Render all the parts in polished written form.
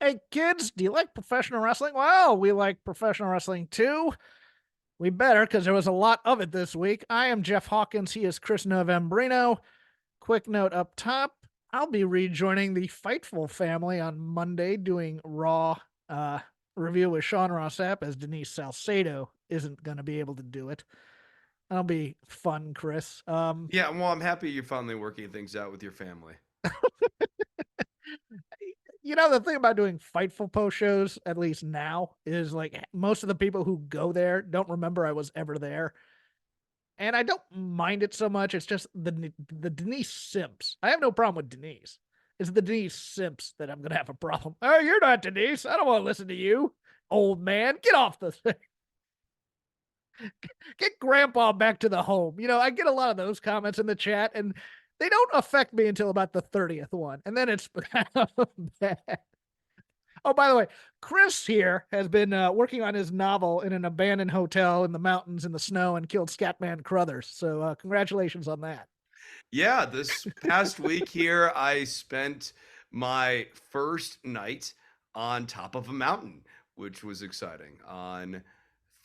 Hey kids, do you like professional wrestling? Well, we like professional wrestling too. We better, because there was a lot of it this week. I am Jeff Hawkins. He is Chris Novembrino. Quick note up top, I'll be rejoining the Fightful family on Monday doing Raw uh, review with Sean Rossap, as Denise Salcedo isn't going to be able to do it. That'll be fun, Chris. Yeah, well, I'm happy you're finally working things out with your family. The thing about doing Fightful post shows, at least now, is like most of the people who go there don't remember I was ever there. And I don't mind it so much. It's just the Denise Simps. I have no problem with Denise. It's the Denise Simps that I'm gonna have a problem. Oh, you're not Denise. I don't want to listen to you, old man. Get off the thing. Get Grandpa back to the home. I get a lot of those comments in the chat, and they don't affect me until about the 30th one, and then it's bad. Oh, by the way, Chris here has been working on his novel in an abandoned hotel in the mountains in the snow and killed Scatman Crothers. So, congratulations on that. Yeah, this past week here, I spent my first night on top of a mountain, which was exciting. On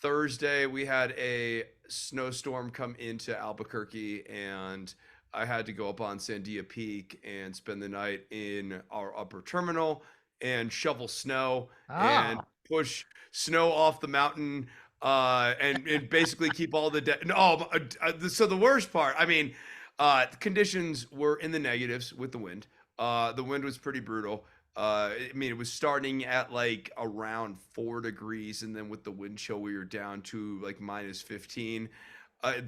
Thursday, we had a snowstorm come into Albuquerque, and I had to go up on Sandia Peak and spend the night in our upper terminal and shovel snow and Ah, push snow off the mountain and basically keep all the so the worst part, I mean, the conditions were in the negatives with the wind. The wind was pretty brutal. I mean, it was starting at like around 4 degrees, and then with the wind chill, we were down to like minus 15.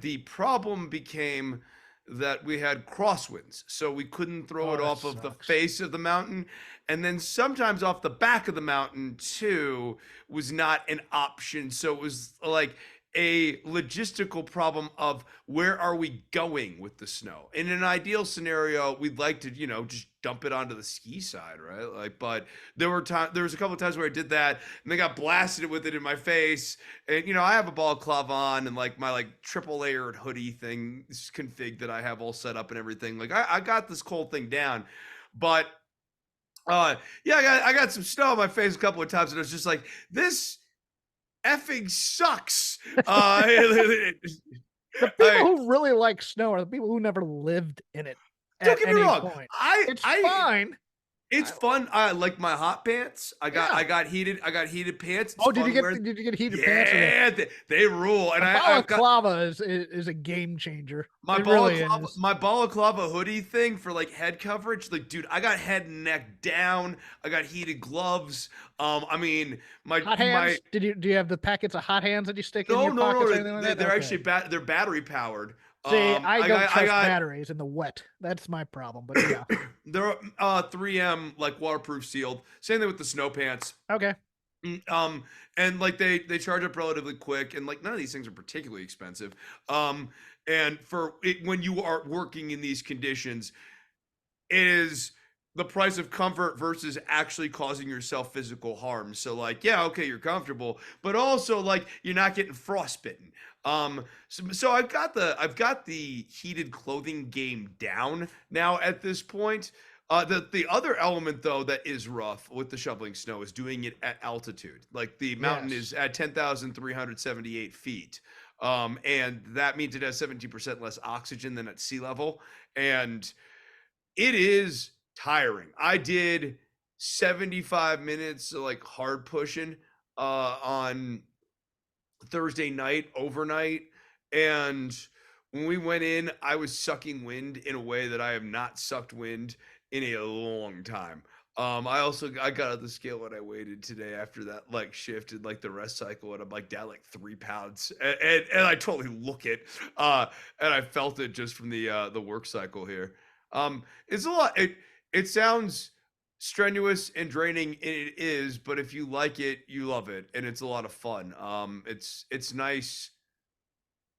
The problem became that we had crosswinds, so we couldn't throw oh, it that off of the sucks. face of the mountain, and then sometimes off the back of the mountain too was not an option. So it was like a logistical problem of where are we going with the snow. In an ideal scenario, we'd like to, just dump it onto the ski side, right? Like, but there was a couple of times where I did that and they got blasted with it in my face. And I have a balaclava on and like my like triple layered hoodie thing config that I have all set up and everything. Like I got this cold thing down, but yeah, I got some snow on my face a couple of times and I was just like, this effing sucks. The people I who really like snow are the people who never lived in it don't at get me any wrong. point. I It's I fine. it's I, fun. I like my hot pants. I got yeah. I got heated I got heated pants. It's Oh, did you fun get wearing. did you get heated pants? Okay. Yeah, they rule. And A I've got balaclava is a game changer. my It really balaclava is. my balaclava hoodie thing for like head coverage. Like, dude, I got head and neck down. I got heated gloves. I mean, Hot my hands? Do you have the packets of hot hands that you stick in no, your no, pockets or no. anything like that? They're Okay. actually they're battery powered. See, I I don't got I trust got batteries in the wet. That's my problem. But yeah. they're 3M like waterproof sealed. Same thing with the snow pants. Okay. Mm, and like they charge up relatively quick, and like none of these things are particularly expensive. Um, and for it, when you are working in these conditions, it is the price of comfort versus actually causing yourself physical harm. So like, yeah, okay, you're comfortable, but also like you're not getting frostbitten. So I've got the heated clothing game down now at this point. The other element though that is rough with the shoveling snow is doing it at altitude. Like the mountain is Yes. at 10,378 feet. And that means it has 17% less oxygen than at sea level. And it is tiring. I did 75 minutes of like hard pushing on Thursday night overnight, and when we went in, I was sucking wind in a way that I have not sucked wind in a long time. I got out the scale when I waited today after that like shift and like the rest cycle, and I'm like down like 3 pounds, and I totally look it, and I felt it just from the work cycle here. It's a lot. It sounds strenuous and draining, and it is, but if you like it, you love it, and it's a lot of fun. It's nice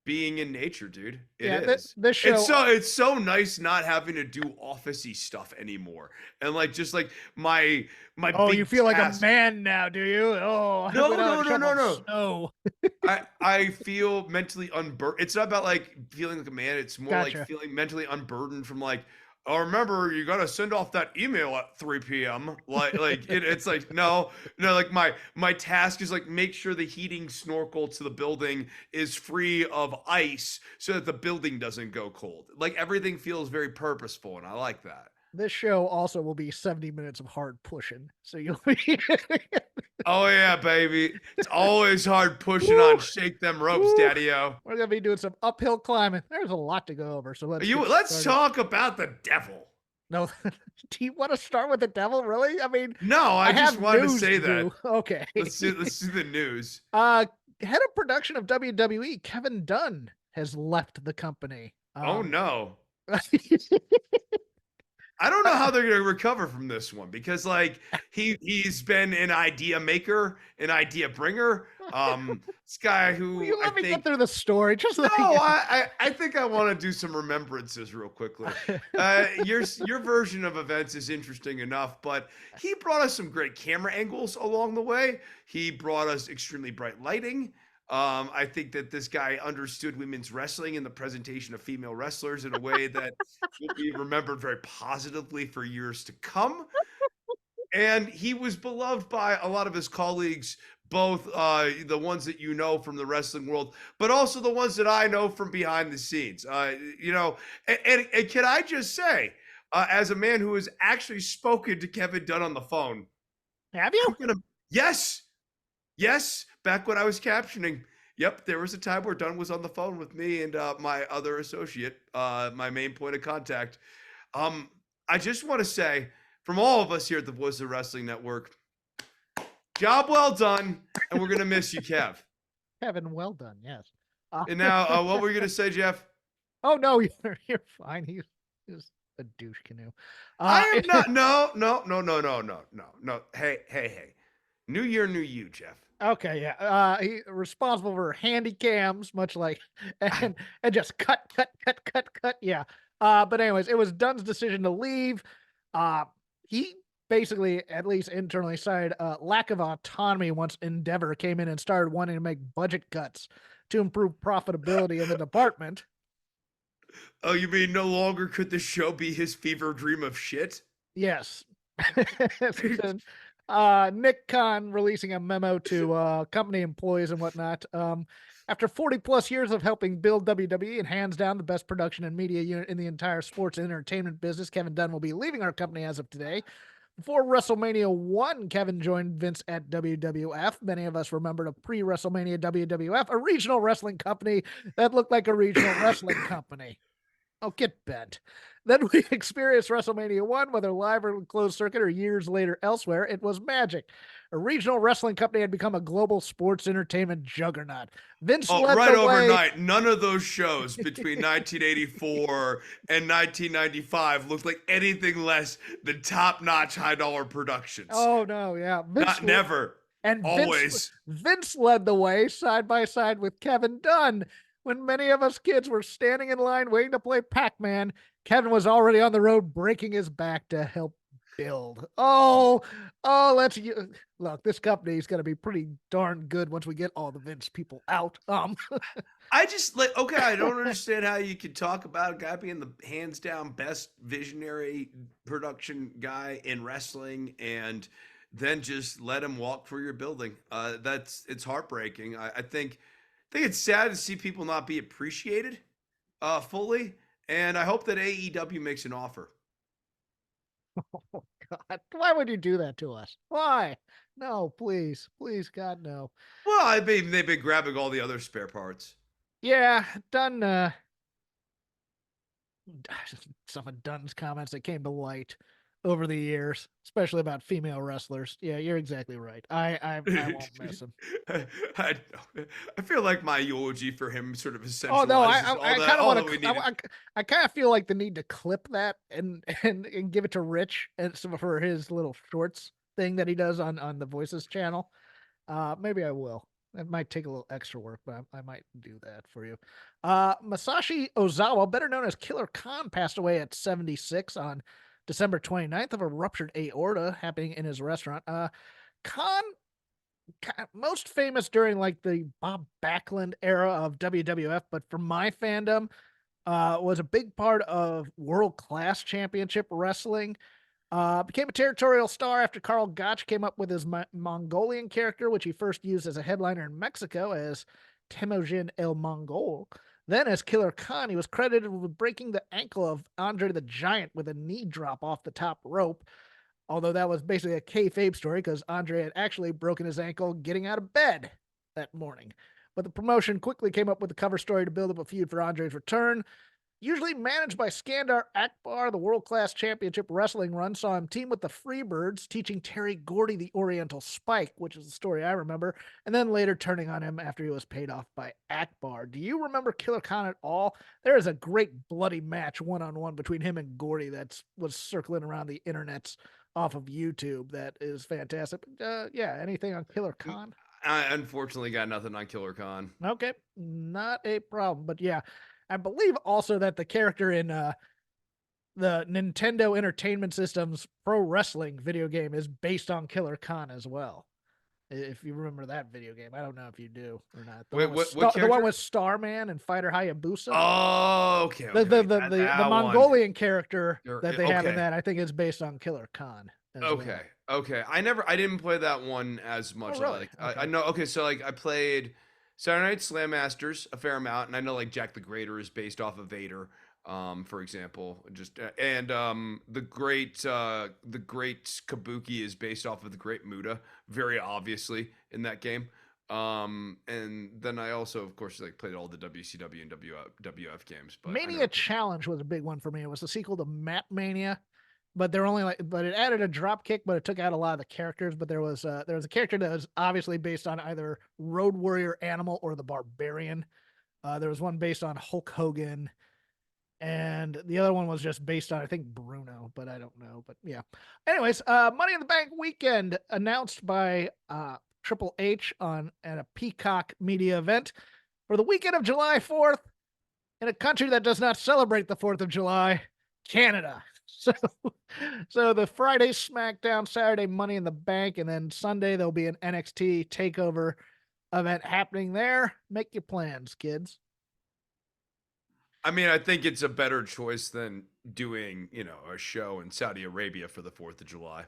being in nature, dude. It Yeah. Th- is. this It's show. so it's so nice not having to do officey stuff anymore, and like just like my Oh, you big feel like a task. man now, do you? Oh, I went No, out no, and no, no, shoveled no. snow. I feel mentally unburdened. It's not about like feeling like a man. It's more like Gotcha. feeling mentally unburdened from like, oh, remember you got to send off that email at 3 p.m. It's like no, no. Like my task is like make sure the heating snorkel to the building is free of ice so that the building doesn't go cold. Like everything feels very purposeful, and I like that. This show also will be 70 minutes of hard pushing. So you'll be Oh yeah, baby. It's always hard pushing on Woo, shake them ropes, woo. daddy-o. We're gonna be doing some uphill climbing. There's a lot to go over, so let's You get let's started. talk about the devil. No, do you want to start with the devil? Really? I mean, No, I I just have wanted to news say to that. do. Okay. Let's do the news. uh, Head of production of WWE, Kevin Dunn, has left the company. Oh no. Uh, I don't know how they're going to recover from this one because like he's been an idea maker, an idea bringer. This guy will who you I let me get think through the story? Just no, let me I think I want to do some remembrances real quickly. Your version of events is interesting enough, but he brought us some great camera angles along the way. He brought us extremely bright lighting. I think that this guy understood women's wrestling and the presentation of female wrestlers in a way that will be remembered very positively for years to come. And he was beloved by a lot of his colleagues, both the ones that you know from the wrestling world, but also the ones that I know from behind the scenes. And can I just say, as a man who has actually spoken to Kevin Dunn on the phone, Have you? I'm gonna yes, yes, back when I was captioning. Yep, there was a time where Dunn was on the phone with me and my other associate, my main point of contact. Um, I just want to say, from all of us here at the Voice of Wrestling Network, job well done, and we're gonna miss you, Kev. Kevin, well done. Yes. Uh, And now, what were you gonna say, Jeff? oh no, you're fine. He's a douche canoe. I Uh, am not. No, no, no, no, no, no, no, no. Hey, hey, hey. New year, new you, Jeff. okay, yeah. He responsible for handy cams, much like and just cut. Yeah. But anyways, it was Dunn's decision to leave. He basically, at least internally, cited lack of autonomy once Endeavor came in and started wanting to make budget cuts to improve profitability in the department. Oh, you mean no longer could the show be his fever dream of shit? Yes. Then, Nick Khan releasing a memo to company employees and whatnot. After 40 plus years of helping build WWE and hands down the best production and media unit in the entire sports and entertainment business, Kevin Dunn will be leaving our company as of today. Before WrestleMania 1, Kevin joined Vince at WWF. Many of us remember the pre WrestleMania WWF, a regional wrestling company that looked like a regional wrestling company. Oh, get bent. Then we experienced WrestleMania 1, whether live or closed circuit or years later elsewhere. It was magic. A regional wrestling company had become a global sports entertainment juggernaut. Vince Oh, led right the way. overnight, none of those shows between 1984 and 1995 looked like anything less than top-notch high-dollar productions. Oh, no, yeah. Not never, And always. Vince led the way side by side with Kevin Dunn. When many of us kids were standing in line waiting to play Pac-Man, Kevin was already on the road breaking his back to help build. Let's look. This company is going to be pretty darn good once we get all the Vince people out. I just like okay, I don't understand how you could talk about a guy being the hands down best visionary production guy in wrestling and then just let him walk through your building. It's heartbreaking. I think it's sad to see people not be appreciated fully, and I hope that AEW makes an offer. Oh God, why would you do that to us? Why? No, please, God, no. Well, I mean they've been grabbing all the other spare parts. Yeah, Dunn. Some of Dunn's comments that came to light over the years, especially about female wrestlers. Yeah, you're exactly right. I won't miss him. I, I feel like my eulogy for him sort of Oh no, essentializes I kind of all want that we to. needed. I kind of feel like the need to clip that and give it to Rich and some for his little shorts thing that he does on the Voices channel. Maybe I will. It might take a little extra work, but I might do that for you. Masashi Ozawa, better known as Killer Khan, passed away at 76 on December 29th of a ruptured aorta happening in his restaurant. Khan, most famous during like the Bob Backlund era of WWF, but for my fandom, was a big part of World Class Championship Wrestling. Became a territorial star after Karl Gotch came up with his Mongolian character, which he first used as a headliner in Mexico as Temujin El Mongol. Then, as Killer Khan, he was credited with breaking the ankle of Andre the Giant with a knee drop off the top rope. Although that was basically a kayfabe story because Andre had actually broken his ankle getting out of bed that morning. But the promotion quickly came up with a cover story to build up a feud for Andre's return. Usually managed by Skandar Akbar, the World Class Championship Wrestling run saw him team with the Freebirds, teaching Terry Gordy the Oriental Spike, which is the story I remember, and then later turning on him after he was paid off by Akbar. Do you remember Killer Khan at all? There is a great bloody match one-on-one between him and Gordy that was circling around the internets off of YouTube that is fantastic. Yeah, anything on Killer Khan? I unfortunately got nothing on Killer Khan. Okay, not a problem. But yeah, I believe also that the character in the Nintendo Entertainment System's Pro Wrestling video game is based on Killer Khan as well. If you remember that video game, I don't know if you do or not. Wait, what The one with Starman and Fighter Hayabusa. Oh, okay. The Mongolian character that they have in okay. that, I think, is based on Killer Khan. Okay. Well. Okay. I didn't play that one as much. Oh, really? Like Okay. I know. Okay, so like I played Saturday Night Slam Masters a fair amount, and I know like Jack the Greater is based off of Vader, for example. Just and the great Kabuki is based off of the Great Muda, very obviously in that game. And then I also, of course, like played all the WCW and WF games. But Mania Challenge was a big one for me. It was the sequel to Map Mania, but they're only but it added a drop kick, but it took out a lot of the characters. But there was a character that was obviously based on either Road Warrior Animal or the Barbarian. There was one based on Hulk Hogan, and the other one was just based on, I think, Bruno, but I don't know. But yeah. Anyways, Money in the Bank weekend announced by Triple H at a Peacock media event for the weekend of July 4th in a country that does not celebrate the 4th of July, Canada. So the Friday SmackDown, Saturday Money in the Bank, and then Sunday there'll be an NXT takeover event happening there. Make your plans, kids. I mean, I think it's a better choice than doing, a show in Saudi Arabia for the 4th of July.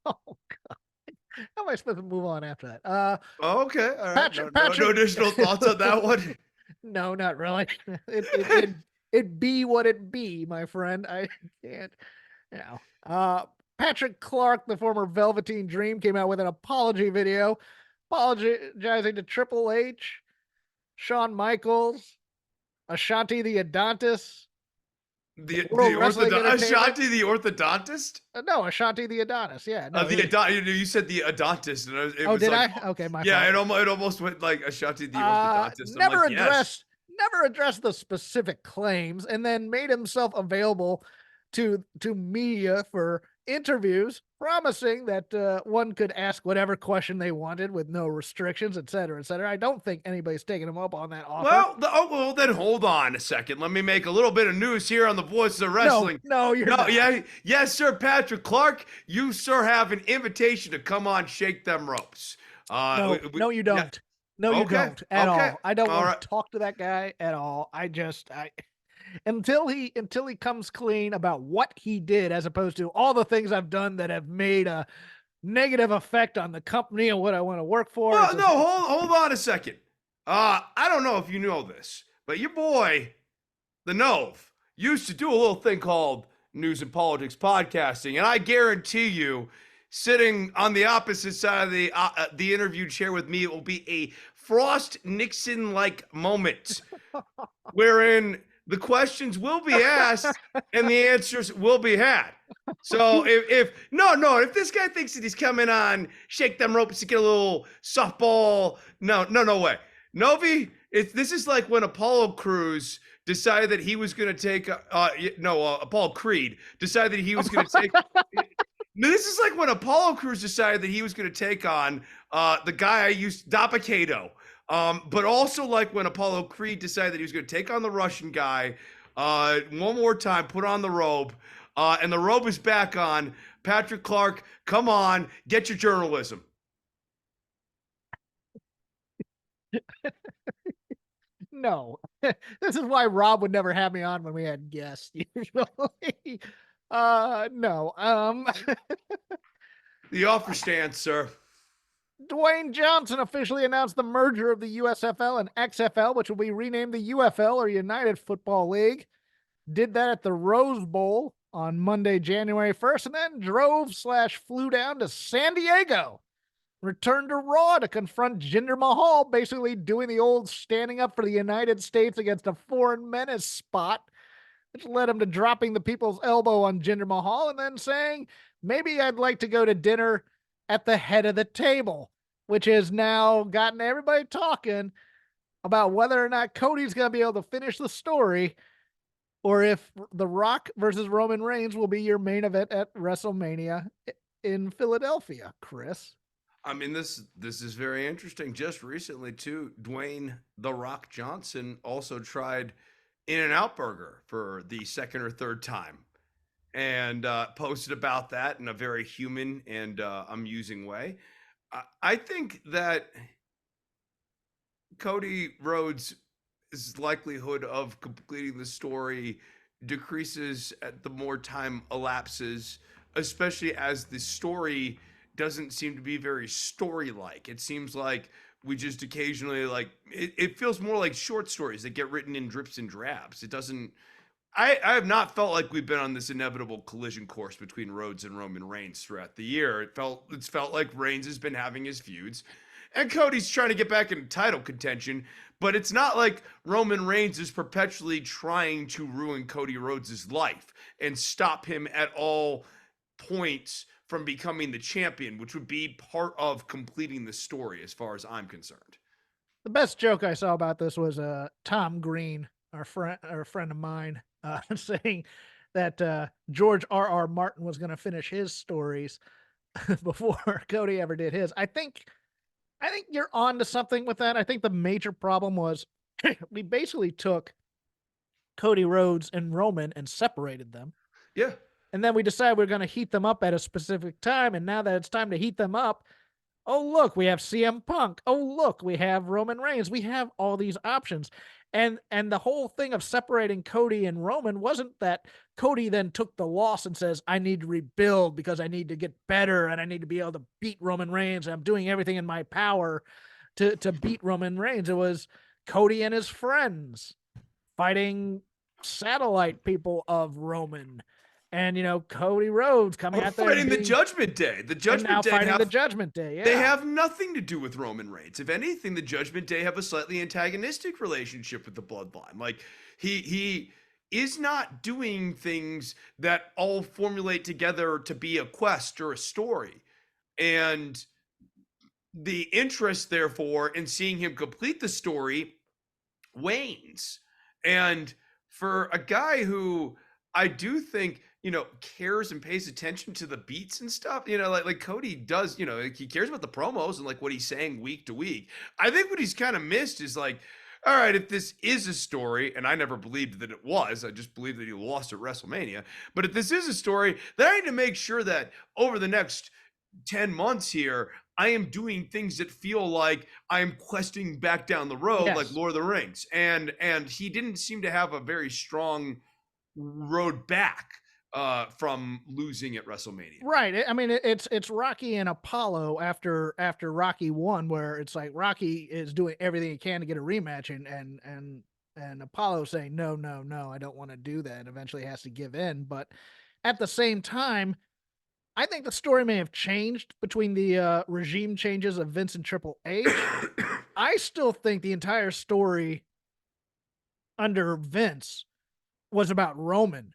Oh, God. How am I supposed to move on after that? Okay, all right. Patrick, no additional thoughts on that one? No, not really. It be what it be, my friend. I can't, Patrick Clark, the former Velveteen Dream, came out with an apology video apologizing to Triple H, Shawn Michaels, Ashanti the Adonis, Ashanti the orthodontist? No, Ashanti the Adonis. Yeah. No, you said the odontist. And it was did like, I? Okay, my yeah, fault. it almost went like Ashanti the orthodontist. Never addressed the specific claims, and then made himself available to media for interviews, promising that one could ask whatever question they wanted with no restrictions, et cetera, et cetera. I don't think anybody's taking him up on that offer. Well, then hold on a second. Let me make a little bit of news here on the Voice of Wrestling. No, you're not. Yes, sir, Patrick Clark. You, sir, have an invitation to come on Shake Them Ropes. No, you don't. Yeah. No, you don't at all. I don't want to talk to that guy at all. Until he comes clean about what he did, as opposed to all the things I've done that have made a negative effect on the company and what I want to work for. Well, hold on a second. I don't know if you know this, but your boy, the Nove, used to do a little thing called News and Politics Podcasting, and I guarantee you, sitting on the opposite side of the interview chair with me, it will be a Frost Nixon-like moment, wherein the questions will be asked and the answers will be had. So if this guy thinks that he's coming on Shake Them Ropes to get a little softball, no way. Novi, this is like when Apollo Crews decided that he was going to take Apollo Creed decided that he was going to take. This is like when Apollo Crews decided that he was going to take on the guy I used, Dapacato. But also like when Apollo Creed decided that he was going to take on the Russian guy one more time, put on the robe, and the robe is back on. Patrick Clark, come on, get your journalism. No. This is why Rob would never have me on when we had guests usually. No. The offer stands, sir. Dwayne Johnson officially announced the merger of the USFL and XFL, which will be renamed the UFL or United Football League. Did that at the Rose Bowl on Monday, January 1st, and then drove/flew down to San Diego. Returned to Raw to confront Jinder Mahal, basically doing the old standing up for the United States against a foreign menace spot, which led him to dropping the people's elbow on Jinder Mahal and then saying, maybe I'd like to go to dinner at the head of the table, which has now gotten everybody talking about whether or not Cody's going to be able to finish the story or if The Rock versus Roman Reigns will be your main event at WrestleMania in Philadelphia, Chris. I mean, this is very interesting. Just recently, too, Dwayne "The Rock" Johnson also tried In-N-Out Burger for the second or third time, and posted about that in a very human and amusing way. I think that Cody Rhodes' likelihood of completing the story decreases at the more time elapses, especially as the story doesn't seem to be very story-like. It seems like we just occasionally it feels more like short stories that get written in drips and drabs. It doesn't I have not felt like we've been on this inevitable collision course between Rhodes and Roman Reigns throughout the year. It's felt like Reigns has been having his feuds, and Cody's trying to get back into title contention. But it's not like Roman Reigns is perpetually trying to ruin Cody Rhodes' life and stop him at all points from becoming the champion, which would be part of completing the story, as far as I'm concerned. The best joke I saw about this was Tom Green, our friend of mine, saying that George R.R. Martin was going to finish his stories before Cody ever did his. I think you're on to something with that. I think the major problem was we basically took Cody Rhodes and Roman and separated them. Yeah. And then we decided we're going to heat them up at a specific time. And now that it's time to heat them up, oh, look, we have CM Punk. Oh, look, we have Roman Reigns. We have all these options. And the whole thing of separating Cody and Roman wasn't that Cody then took the loss and says, I need to rebuild because I need to get better and I need to be able to beat Roman Reigns. And I'm doing everything in my power to beat Roman Reigns. It was Cody and his friends fighting satellite people of Roman. And Cody Rhodes coming out there fighting the Judgment Day. The Judgment Day fighting the Judgment Day. Yeah. They have nothing to do with Roman Reigns. If anything, the Judgment Day have a slightly antagonistic relationship with the Bloodline. Like he is not doing things that all formulate together to be a quest or a story. And the interest, therefore, in seeing him complete the story wanes. And for a guy who I do think, cares and pays attention to the beats and stuff, like Cody does, he cares about the promos and like what he's saying week to week. I think what he's kind of missed is like, all right, if this is a story, and I never believed that it was, I just believed that he lost at WrestleMania. But if this is a story, then I need to make sure that over the next 10 months here, I am doing things that feel like I'm questing back down the road, like Lord of the Rings. And he didn't seem to have a very strong road back from losing at WrestleMania. Right. I mean, it's Rocky and Apollo after Rocky won, where it's like Rocky is doing everything he can to get a rematch, and Apollo saying no, I don't want to do that, and eventually has to give in. But at the same time, I think the story may have changed between the regime changes of Vince and Triple H. I still think the entire story under Vince was about Roman,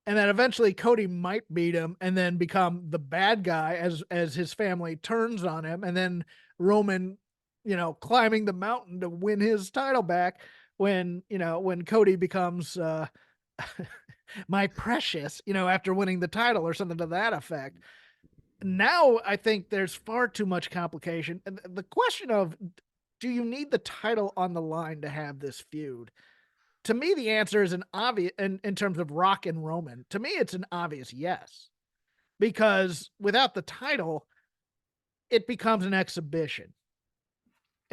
and that eventually Cody might beat him and then become the bad guy as his family turns on him, and then Roman, climbing the mountain to win his title back when Cody becomes my precious, after winning the title or something to that effect. Now I think there's far too much complication. And the question of, do you need the title on the line to have this feud? To me, the answer is an obvious, in terms of Rock and Roman. To me, it's an obvious yes, because without the title, it becomes an exhibition.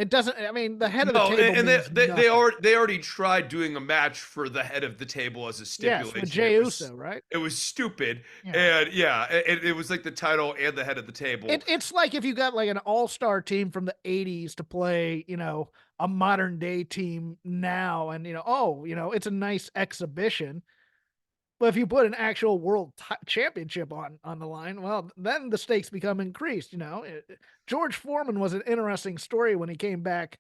It doesn't. I mean, the head of the No, table and means nothing. they already tried doing a match for the head of the table as a Yes, with stipulation. Jey Uso, right? It was stupid, Yeah. and yeah, it was like the title and the head of the table. It's like if you got like an all-star team from the 80s to play, a modern day team now, and it's a nice exhibition. But if you put an actual championship on the line, well, then the stakes become increased. George Foreman was an interesting story when he came back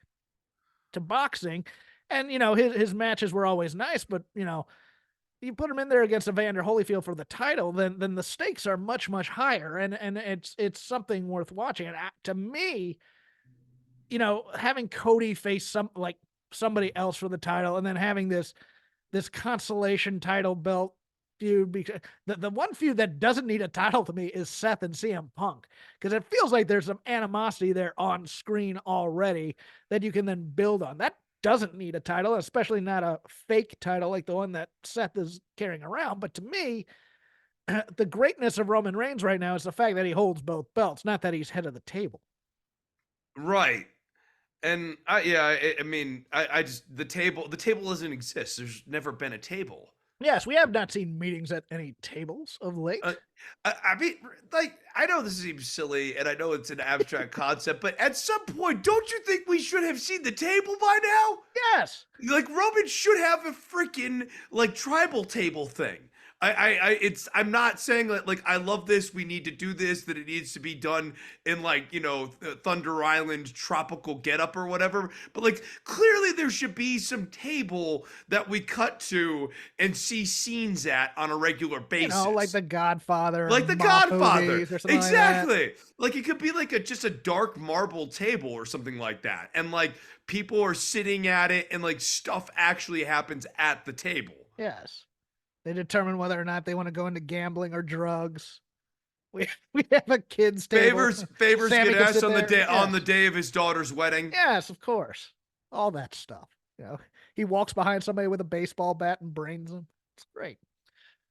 to boxing, and his matches were always nice, but you put him in there against Evander Holyfield for the title, then the stakes are much much higher, and it's something worth watching. And to me, having Cody face somebody else for the title, and then having this consolation title belt feud, because the one feud that doesn't need a title to me is Seth and CM Punk, because it feels like there's some animosity there on screen already that you can then build on. That doesn't need a title, especially not a fake title like the one that Seth is carrying around. But to me, the greatness of Roman Reigns right now is the fact that he holds both belts, not that he's head of the table. Right. And I mean, I just the table doesn't exist. There's never been a table. Yes, we have not seen meetings at any tables of Uh, late. I mean, like, I know this seems silly, and I know it's an abstract concept, but at some point, don't you think we should have seen the table by now? Yes. Like Roman should have a freaking like tribal table thing. I'm not saying that like I love this, we need to do this, that it needs to be done in like, Thunder Island tropical getup or whatever. But like clearly there should be some table that we cut to and see scenes at on a regular Like basis. The Godfather or Like the mob Godfather. movies or something like that. Exactly. Like it could be like just a dark marble table or something like that. And like people are sitting at it and like stuff actually happens at the table. Yes. They determine whether or not they want to go into gambling or drugs. We we have a kids table. Favors get Sammy can asked sit on the there. day on the Yes. day of his daughter's wedding. Yes, of course. All that stuff. He walks behind somebody with a baseball bat and brains them. It's great.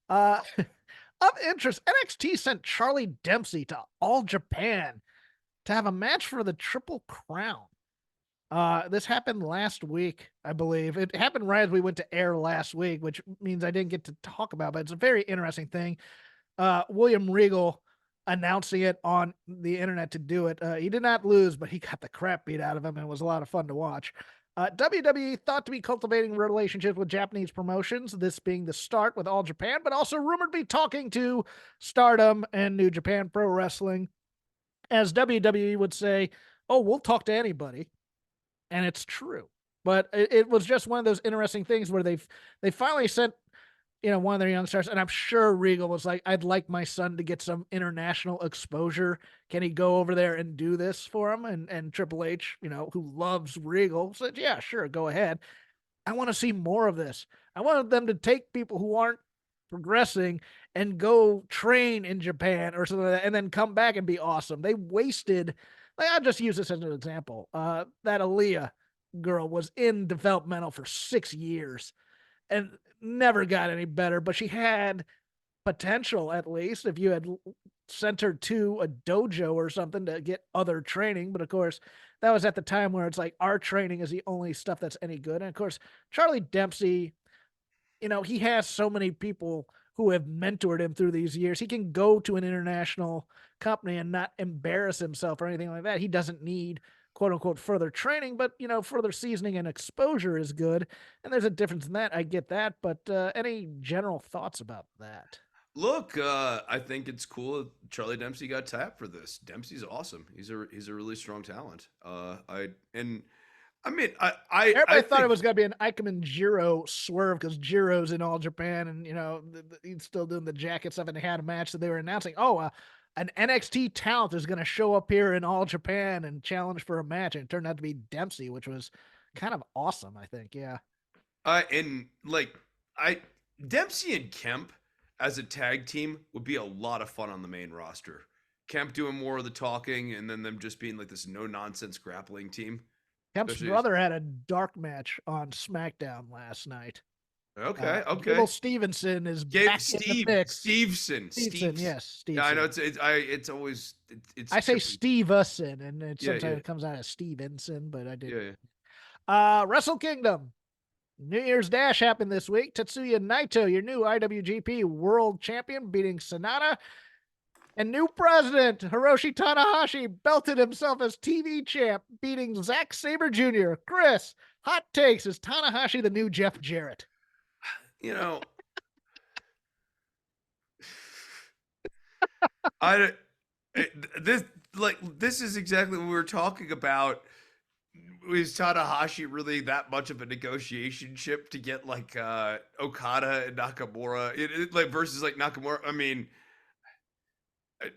Uh of interest, NXT sent Charlie Dempsey to All Japan to have a match for the Triple Crown. This happened last week, I believe. It happened right as we went to air last week, which means I didn't get to talk about, but it's a very interesting thing. William Regal announcing it on the internet to do it. He did not lose, but he got the crap beat out of him, and it was a lot of fun to watch. WWE thought to be cultivating relationships with Japanese promotions, this being the start with All Japan, but also rumored to be talking to Stardom and New Japan Pro Wrestling. As WWE would say, oh, we'll talk to anybody. And it's true. But it was just one of those interesting things where they finally sent one of their young stars, and I'm sure Regal was like, I'd like my son to get some international exposure. Can he go over there and do this for him? And Triple H, who loves Regal, said, yeah, sure, go ahead. I want to see more of this. I wanted them to take people who aren't progressing and go train in Japan or something like that, and then come back and be awesome. They wasted, like, I'll just use this as an example. That Aaliyah girl was in developmental for 6 years and never got any better, but she had potential, at least, if you had sent her to a dojo or something to get other training. But of course, that was at the time where it's like our training is the only stuff that's any good. And of course, Charlie Dempsey, he has so many people who have mentored him through these years. He can go to an international company and not embarrass himself or anything like that. He doesn't need quote unquote further training, but further seasoning and exposure is good. And there's a difference in that. I get that. But any general thoughts about that? Look, I think it's cool Charlie Dempsey got tapped for this. Dempsey's awesome. He's a really strong talent. I mean, I Everybody thought it think was going to be an Ikemen Jiro swerve because Jiro's in All Japan, and he's still doing the jacket stuff, and they had a match that they were announcing. Oh, an NXT talent is going to show up here in All Japan and challenge for a match, and it turned out to be Dempsey, which was kind of awesome. I think, yeah. and like I Dempsey and Kemp as a tag team would be a lot of fun on the main roster. Kemp doing more of the talking, and then them just being like this no nonsense grappling team. Kemp's Especially brother had a dark match on SmackDown last night. Okay, Gable okay. Stevenson is Gabe back in the mix. Steveson. Yes, Yeah, I know Stevenson. it's always it's I say tripping. Stevenson, and it Yeah, sometimes yeah, it comes out as Stevenson, but I did. yeah, yeah. Wrestle Kingdom. New Year's Dash happened this week. Tetsuya Naito, your new IWGP World Champion, beating Sonata. And new president, Hiroshi Tanahashi, belted himself as TV champ, beating Zack Sabre Jr. Chris, hot takes. Is Tanahashi the new Jeff Jarrett? You know, I this this is exactly what we were talking about. Was Tanahashi really that much of a negotiation chip to get like Okada and Nakamura like versus like Nakamura? I mean,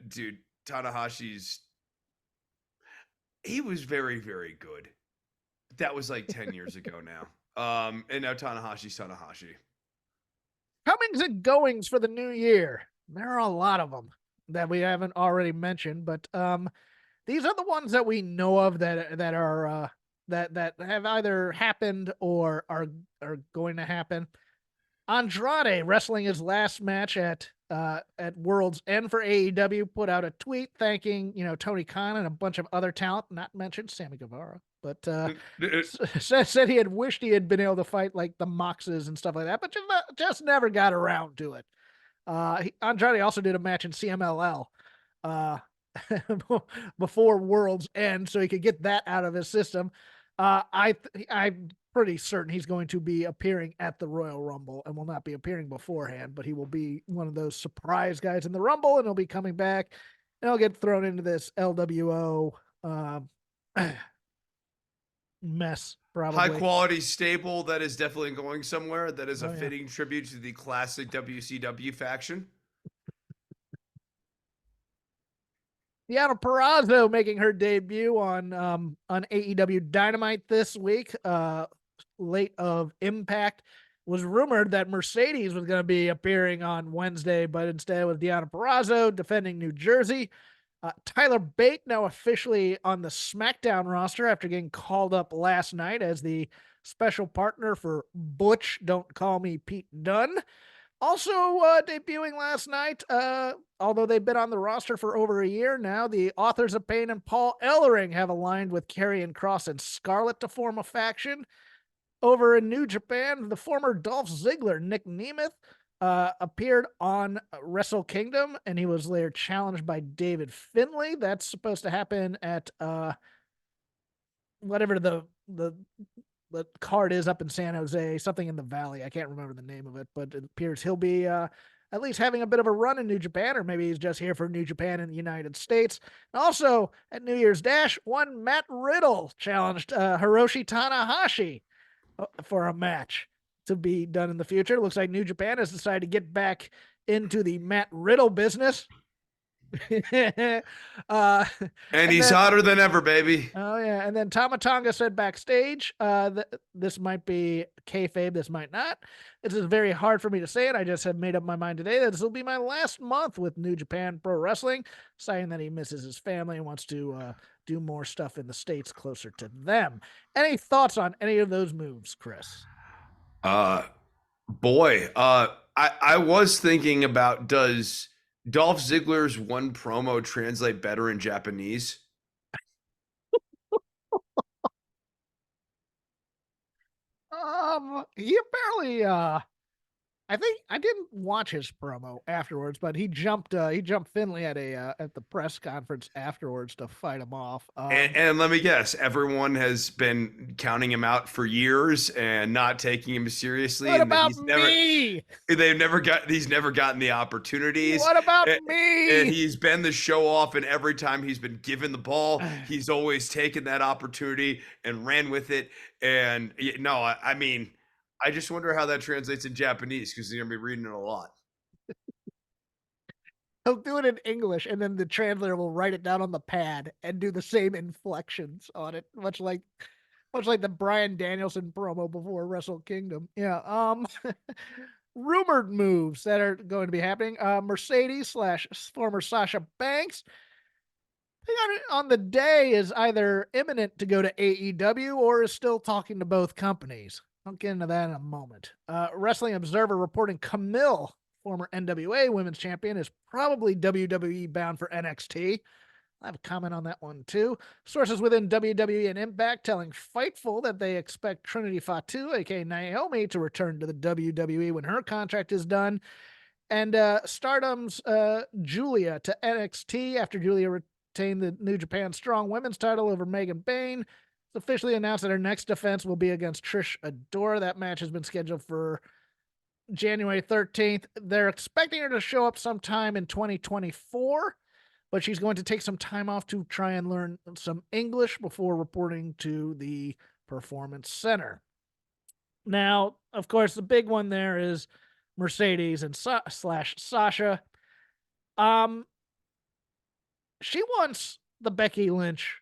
dude, Tanahashi's he was very good. That was like 10 years ago now. And now Tanahashi's Tanahashi. Comings and goings for the new year. There are a lot of them that we haven't already mentioned, but these are the ones that we know of that are that have either happened or are going to happen. Andrade wrestling his last match at World's End for AEW put out a tweet thanking Tony Khan and a bunch of other talent, not mentioned Sammy Guevara, but said he had wished he had been able to fight like the Moxes and stuff like that, but just never got around to it. Andrade also did a match in CMLL uh, before World's End, so he could get that out of his system. I'm pretty certain he's going to be appearing at the Royal Rumble and will not be appearing beforehand, but he will be one of those surprise guys in the Rumble, and he'll be coming back, and he'll get thrown into this LWO mess High probably. quality staple that is definitely going somewhere. That is a Oh yeah. fitting tribute to the classic WCW faction. Deanna Perrazzo making her debut on AEW Dynamite this week. Late of Impact was rumored that Mercedes was going to be appearing on Wednesday, but instead it was Deanna Perrazzo defending New Jersey. Tyler Bate now officially on the SmackDown roster after getting called up last night as the special partner for Butch. Don't call me Pete Dunne. Also debuting last night, although they've been on the roster for over a year now, the Authors of Pain and Paul Ellering have aligned with Karrion Kross and Scarlett to form a faction. Over in New Japan, the former Dolph Ziggler, Nick Nemeth, appeared on Wrestle Kingdom, and he was later challenged by David Finlay. That's supposed to happen at whatever the card is up in San Jose, something in the Valley. I can't remember the name of it, but it appears he'll be at least having a bit of a run in New Japan, or maybe he's just here for New Japan in the United States. And also at New Year's Dash, one Matt Riddle challenged Hiroshi Tanahashi for a match to be done in the future. It looks like New Japan has decided to get back into the Matt Riddle business. uh, And and he's then hotter than ever, baby. Oh yeah, and then Tama Tonga said backstage, this might be kayfabe, this might not. This is very hard for me to say it. I just have made up my mind today that this will be my last month with New Japan Pro Wrestling, saying that he misses his family and wants to do more stuff in the States closer to them. Any thoughts on any of those moves, Chris? Uh boy, I was thinking about does Dolph Ziggler's one promo translate better in Japanese? He apparently I think I didn't watch his promo afterwards, but he jumped Finley at the press conference afterwards to fight him off. And let me guess, everyone has been counting him out for years and not taking him seriously, What and that about me? he's never gotten the opportunities. What about And, and me? he's been the show off, and every time he's been given the ball, he's always taken that opportunity and ran with it. And no, I mean, I just wonder how that translates in Japanese because you're gonna be reading it a lot. He'll do it in English, and then the translator will write it down on the pad and do the same inflections on it, much like the Brian Danielson promo before Wrestle Kingdom. Yeah. Rumored moves that are going to be happening. Mercedes slash former Sasha Banks on the day is either imminent to go to AEW or is still talking to both companies. I'll get into that in a moment. Wrestling Observer reporting Camille, former NWA Women's Champion, is probably WWE bound for NXT. I have a comment on that one too. Sources within WWE and Impact telling Fightful that they expect Trinity Fatu, aka Naomi, to return to the WWE when her contract is done, and Stardom's Julia to NXT after Julia retained the New Japan Strong Women's title over Megan Bayne. It's officially announced that her next defense will be against Trish Adora. That match has been scheduled for January 13th. They're expecting her to show up sometime in 2024, but she's going to take some time off to try and learn some English before reporting to the Performance Center. Now, of course, the big one there is Mercedes and slash Sasha. She wants the Becky Lynch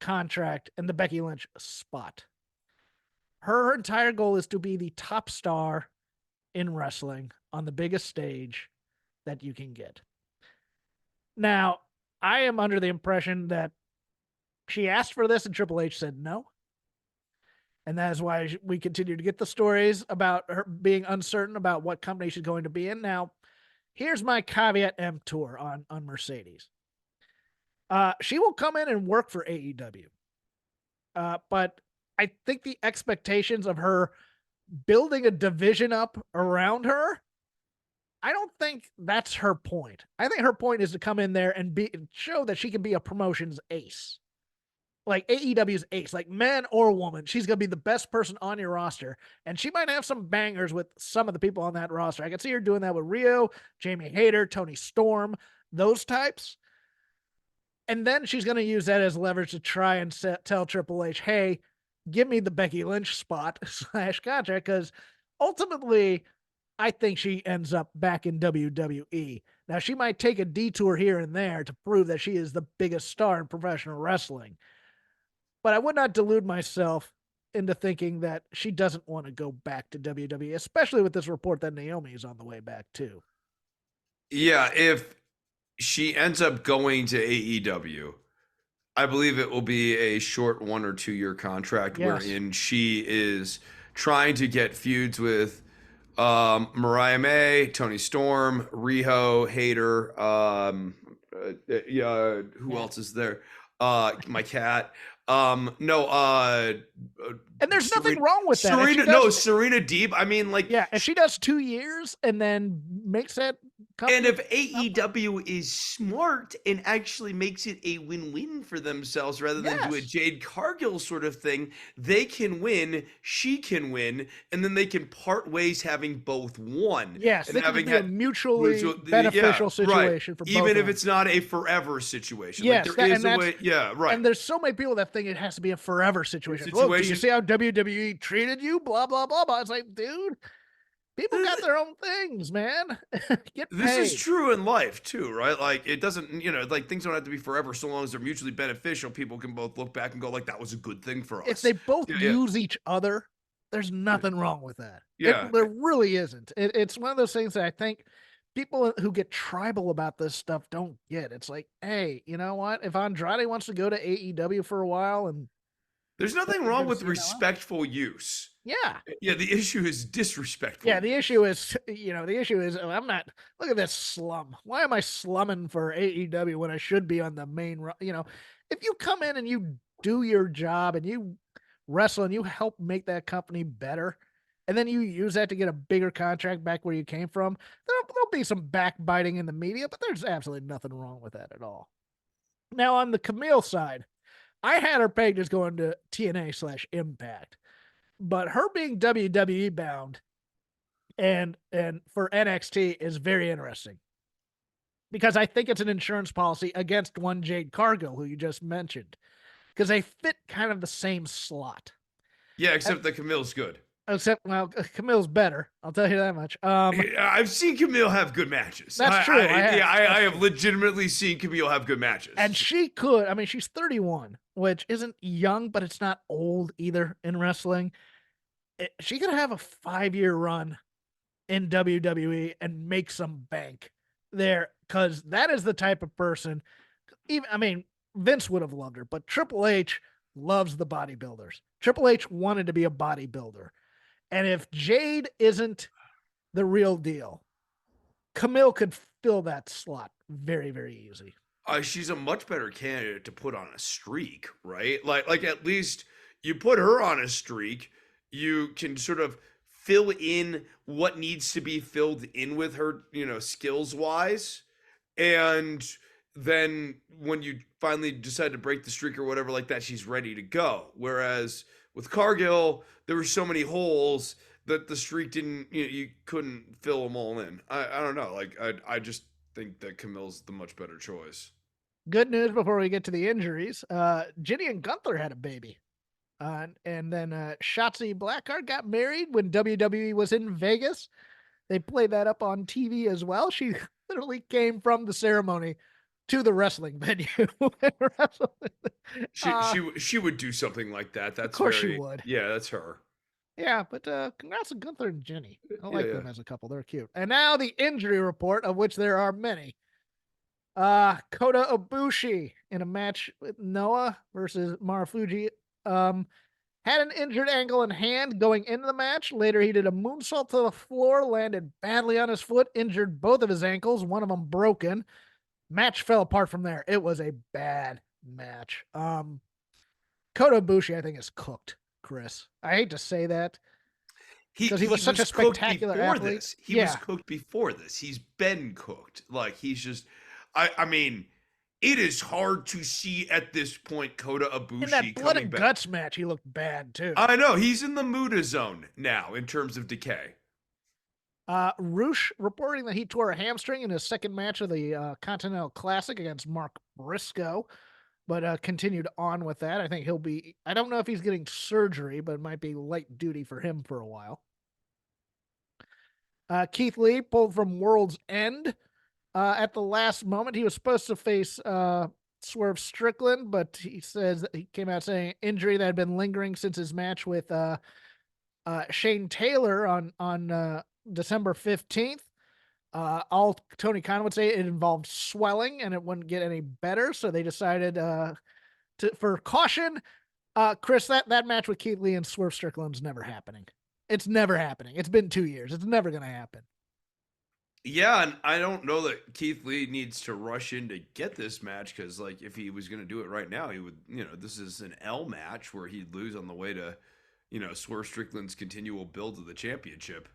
contract and the Becky Lynch spot. Her entire goal is to be the top star in wrestling on the biggest stage that you can get. Now, I am under the impression that she asked for this and Triple H said no. And that is why we continue to get the stories about her being uncertain about what company she's going to be in. Now, here's my caveat emptor on Mercedes. She will come in and work for AEW. But I think the expectations of her building a division up around her, I don't think that's her point. I think her point is to come in there and show that she can be a promotion's ace. Like AEW's ace, like man or woman, she's going to be the best person on your roster. And she might have some bangers with some of the people on that roster. I can see her doing that with Rio, Jamie Hayter, Tony Storm, those types. And then she's going to use that as leverage to try and tell Triple H, hey, give me the Becky Lynch spot / contract. Because ultimately, I think she ends up back in WWE. Now, she might take a detour here and there to prove that she is the biggest star in professional wrestling. But I would not delude myself into thinking that she doesn't want to go back to WWE, especially with this report that Naomi is on the way back too. Yeah, if she ends up going to AEW, I believe it will be a short 1 or 2 year contract wherein she is trying to get feuds with Mariah May, Tony Storm, Riho, Hayter, who else is there? My cat. And there's nothing wrong with that. Serena Deeb. I mean, like, if she does 2 years and then makes that and if AEW is smart and actually makes it a win-win for themselves rather than do a Jade Cargill sort of thing, they can win, she can win, and then they can part ways having both won. Yes, and having a mutually beneficial situation for both. Even if it's not a forever situation. Yes, like there is a way. Yeah, right. And there's so many people that think it has to be a forever situation. Look, do you see how WWE treated you? Blah, blah, blah, blah. It's like, dude, people got their own things, man. Get paid. This is true in life too, right? Like it doesn't, like things don't have to be forever so long as they're mutually beneficial. People can both look back and go like, that was a good thing for us. If they both use each other, there's nothing wrong with that. Yeah. There really isn't. It's one of those things that I think people who get tribal about this stuff don't get. It's like, hey, you know what? If Andrade wants to go to AEW for a while and there's nothing wrong with respectful use. Yeah. Yeah, the issue is disrespectful. Yeah, the issue is, I'm not, look at this slum. Why am I slumming for AEW when I should be on the main, if you come in and you do your job and you wrestle and you help make that company better, and then you use that to get a bigger contract back where you came from, there'll be some backbiting in the media, but there's absolutely nothing wrong with that at all. Now, on the Camille side, I had her pegged as going to TNA / Impact, but her being WWE bound and for NXT is very interesting because I think it's an insurance policy against one Jade Cargill, who you just mentioned, because they fit kind of the same slot. Yeah, except that Camille's good. Well, Camille's better. I'll tell you that much. I've seen Camille have good matches. That's true. I have legitimately seen Camille have good matches. And she could. I mean, she's 31, which isn't young, but it's not old either in wrestling. She could have a 5-year run in WWE and make some bank there, because that is the type of person. Vince would have loved her, but Triple H loves the bodybuilders. Triple H wanted to be a bodybuilder. And if Jade isn't the real deal, Camille could fill that slot very, very easy. She's a much better candidate to put on a streak, right? Like at least you put her on a streak, you can sort of fill in what needs to be filled in with her, skills wise. And then when you finally decide to break the streak or whatever like that, she's ready to go. Whereas with Cargill, there were so many holes that the streak didn't, you couldn't fill them all in. I don't know. Like I just think that Camille's the much better choice. Good news before we get to the injuries. Ginny and Gunther had a baby. And then Shotzi Blackheart got married when WWE was in Vegas. They played that up on TV as well. She literally came from the ceremony to the wrestling venue. She would do something like that. Of That's course she very would. yeah, that's her. Yeah, but congrats to Gunther and Ginny. I Yeah, like yeah. them as a couple. They're cute. And now the injury report, of which there are many. Kota Ibushi in a match with Noah versus Marufuji. Had an injured ankle and hand going into the match. Later, he did a moonsault to the floor, landed badly on his foot, injured both of his ankles, one of them broken. Match fell apart from there. It was a bad match. Kota Ibushi, I think, is cooked, Chris. I hate to say that He because he he was such a was cooked spectacular before athlete. this. He was Yeah. cooked before this. He's been cooked. Like he's just I mean, it is hard to see at this point Kota In that Ibushi blood coming and back. guts match, he looked bad too. I know he's in the Muda zone now in terms of decay. Roosh reporting that he tore a hamstring in his second match of the Continental Classic against Mark Briscoe, but continued on with that. I think he'll be, I don't know if he's getting surgery, but it might be light duty for him for a while. Keith Lee pulled from World's End at the last moment. He was supposed to face Swerve Strickland, but he says that he came out saying injury that had been lingering since his match with Shane Taylor on December 15th. All Tony Khan would say it involved swelling and it wouldn't get any better, so they decided for caution. Chris, that match with Keith Lee and Swerve Strickland's never happening. It's never happening. It's been 2 years. It's never going to happen. Yeah, and I don't know that Keith Lee needs to rush in to get this match because, like, if he was going to do it right now, he would, this is an L match where he'd lose on the way to, Swerve Strickland's continual build to the championship.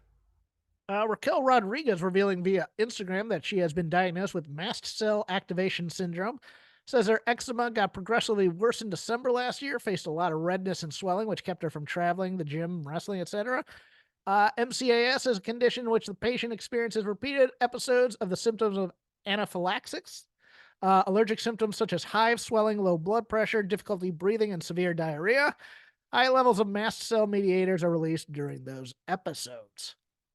Raquel Rodriguez revealing via Instagram that she has been diagnosed with mast cell activation syndrome. Says her eczema got progressively worse in December last year, faced a lot of redness and swelling, which kept her from traveling, the gym, wrestling, etc. MCAS is a condition in which the patient experiences repeated episodes of the symptoms of anaphylaxis, allergic symptoms such as hives, swelling, low blood pressure, difficulty breathing, and severe diarrhea. High levels of mast cell mediators are released during those episodes.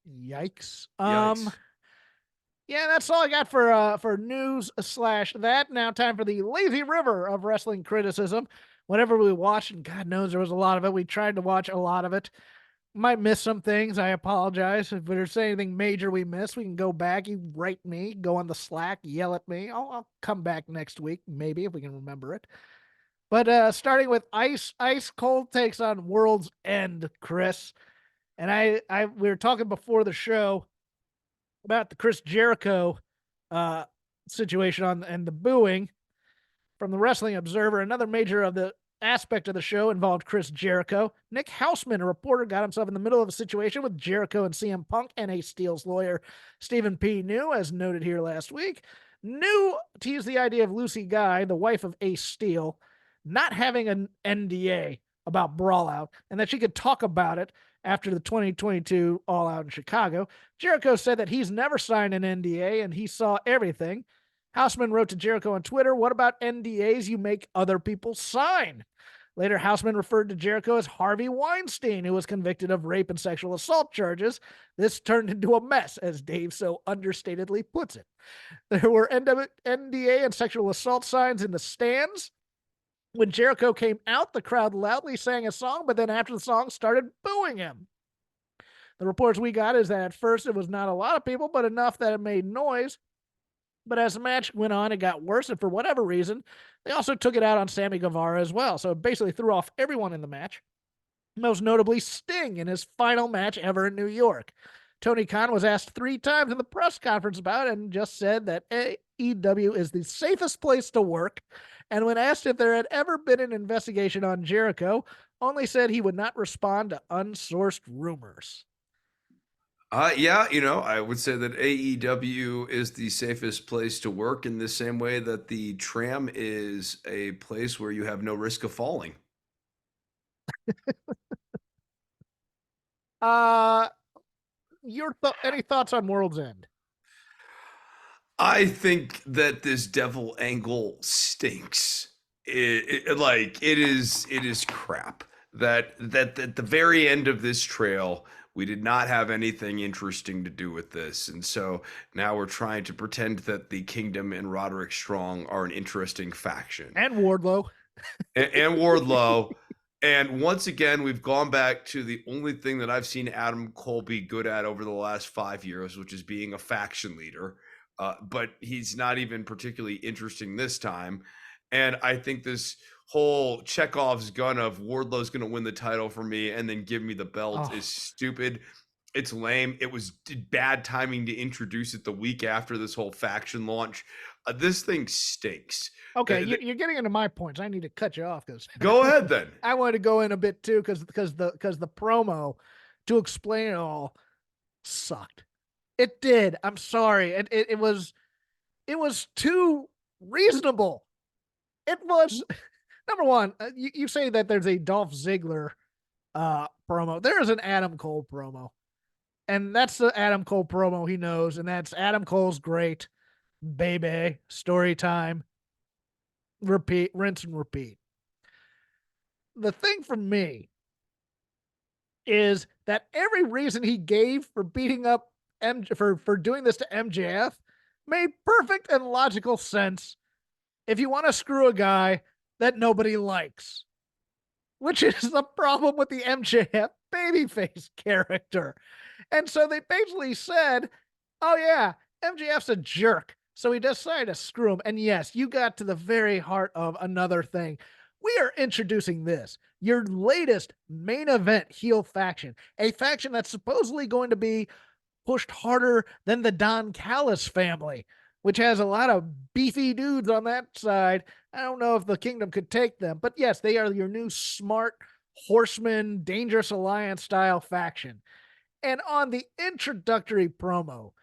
Yikes. Yikes. Yeah, that's all I got for news slash that. Now time for the lazy river of wrestling criticism. Whatever we watched, and God knows there was a lot of it. We tried to watch a lot of it. Might miss some things. I apologize. If there's anything major we missed, we can go back. You write me, go on the Slack, yell at me. I'll come back next week, maybe, if we can remember it. But starting with ice cold takes on World's End, Chris. And we were talking before the show about the Chris Jericho situation and the booing from the Wrestling Observer. Another major of the aspect of the show involved Chris Jericho. Nick Hausman, a reporter, got himself in the middle of a situation with Jericho and CM Punk and Ace Steel's lawyer, Stephen P. New, as noted here last week. New teased the idea of Lucy Guy, the wife of Ace Steel, not having an NDA about Brawlout and that she could talk about it after the 2022 All Out in Chicago. Jericho said that he's never signed an NDA and he saw everything. Hausman wrote to Jericho on Twitter, "What about NDAs you make other people sign?" Later, Hausman referred to Jericho as Harvey Weinstein, who was convicted of rape and sexual assault charges. This turned into a mess, as Dave so understatedly puts it. There were NDA and sexual assault signs in the stands. When Jericho came out, the crowd loudly sang a song, but then after the song started booing him. The reports we got is that at first it was not a lot of people, but enough that it made noise. But as the match went on, it got worse, and for whatever reason, they also took it out on Sammy Guevara as well. So it basically threw off everyone in the match. most notably Sting in his final match ever in New York. Tony Khan was asked 3 times in the press conference about it and just said that AEW is the safest place to work. And when asked if there had ever been an investigation on Jericho, only said he would not respond to unsourced rumors. Yeah, I would say that AEW is the safest place to work in the same way that the tram is a place where you have no risk of falling. Uh, any thoughts on World's End? I think that this devil angle stinks. It is crap. That at the very end of this trail, we did not have anything interesting to do with this, and so now we're trying to pretend that the Kingdom and Roderick Strong are an interesting faction. And Wardlow. And Wardlow. And once again, we've gone back to the only thing that I've seen Adam Cole be good at over the last 5 years, which is being a faction leader. But he's not even particularly interesting this time. And I think this whole Chekhov's gun of Wardlow's going to win the title for me and then give me the belt is stupid. It's lame. It was bad timing to introduce it the week after this whole faction launch. This thing stinks. Okay, you're getting into my points. I need to cut you off because Go ahead then. I wanted to go in a bit too because the promo to explain it all sucked. It did. I'm sorry. It was too reasonable. It was number one. You say that there's a Dolph Ziggler promo. There is an Adam Cole promo, and that's the Adam Cole promo he knows, and that's Adam Cole's great baby story time. Repeat, rinse and repeat. The thing for me is that every reason he gave for beating up for doing this to MJF made perfect and logical sense if you want to screw a guy that nobody likes, which is the problem with the MJF babyface character. And so they basically said, oh yeah, MJF's a jerk. So he decided to screw him. And yes, you got to the very heart of another thing. We are introducing this, your latest main event heel faction, a faction that's supposedly going to be pushed harder than the Don Callis family, which has a lot of beefy dudes on that side. I don't know if the Kingdom could take them, but yes, they are your new smart horseman, dangerous alliance style faction. And on the introductory promo,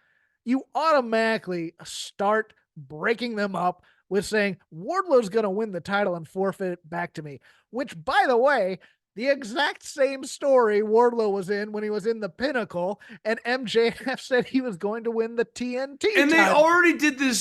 you automatically start breaking them up with saying Wardlow's going to win the title and forfeit it back to me, which, by the way, the exact same story Wardlow was in when he was in the Pinnacle, and MJF said he was going to win the TNT and title. they already did this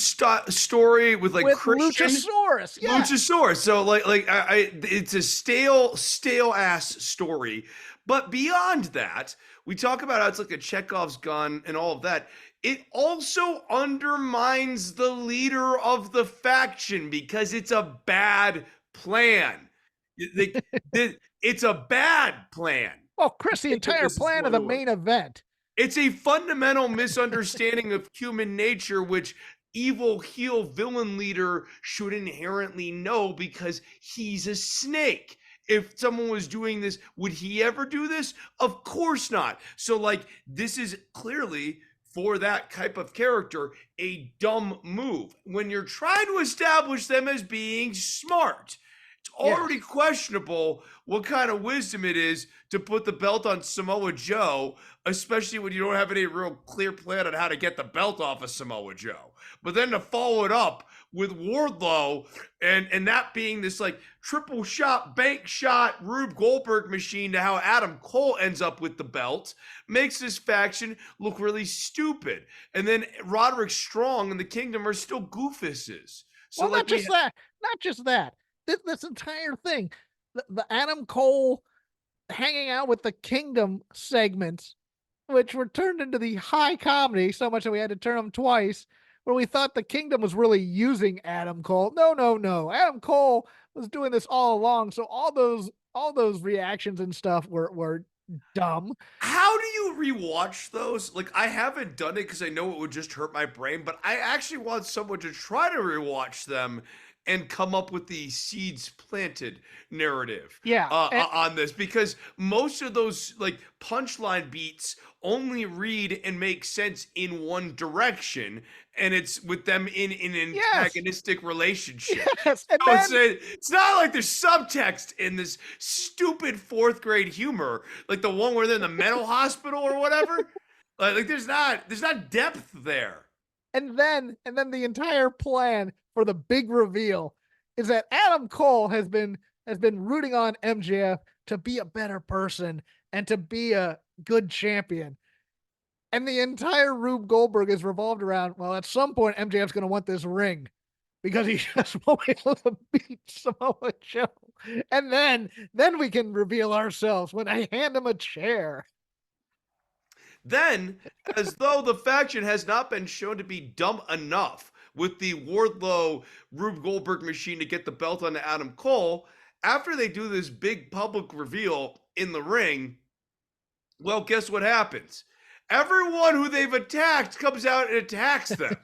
story with Christian Luchasaurus. Yeah. Luchasaurus. So it's a stale ass story. But beyond that, we talk about how it's like a Chekhov's gun and all of that. It also undermines the leader of the faction because it's a bad plan. It's a bad plan. Well, Chris, the entire plan of the main event. It's a fundamental misunderstanding of human nature, which evil heel villain leader should inherently know because he's a snake. If someone was doing this, would he ever do this? Of course not. So, this is clearly, for that type of character, a dumb move. When you're trying to establish them as being smart, it's already questionable what kind of wisdom it is to put the belt on Samoa Joe, especially when you don't have any real clear plan on how to get the belt off of Samoa Joe. But then to follow it up with Wardlow and that being this triple shot, bank shot, Rube Goldberg machine to how Adam Cole ends up with the belt makes this faction look really stupid. And then Roderick Strong and the Kingdom are still goofuses. So well, not just that. This entire thing, the Adam Cole hanging out with the Kingdom segments, which were turned into the high comedy so much that we had to turn them twice, where we thought the Kingdom was really using Adam Cole. No. Adam Cole was doing this all along. So all those reactions and stuff were dumb. How do you rewatch those? I haven't done it because I know it would just hurt my brain, but I actually want someone to try to rewatch them and come up with the seeds planted narrative Yeah, on this, because most of those like punchline beats only read and make sense in one direction, and it's with them in an yes, antagonistic relationship. yes, and So then it's not like there's subtext in this stupid fourth grade humor, like the one where they're in the mental hospital or whatever. Like there's not depth there. and then the entire plan for the big reveal is that Adam Cole has been rooting on MJF to be a better person and to be a good champion. And the entire Rube Goldberg is revolved around, well, at some point MJF's going to want this ring because he just won't be able to beat Samoa Joe. And then we can reveal ourselves when I hand him a chair. Then, as though the faction has not been shown to be dumb enough with the Wardlow Rube Goldberg machine to get the belt onto Adam Cole, after they do this big public reveal in the ring, well, guess what happens? Everyone who they've attacked comes out and attacks them.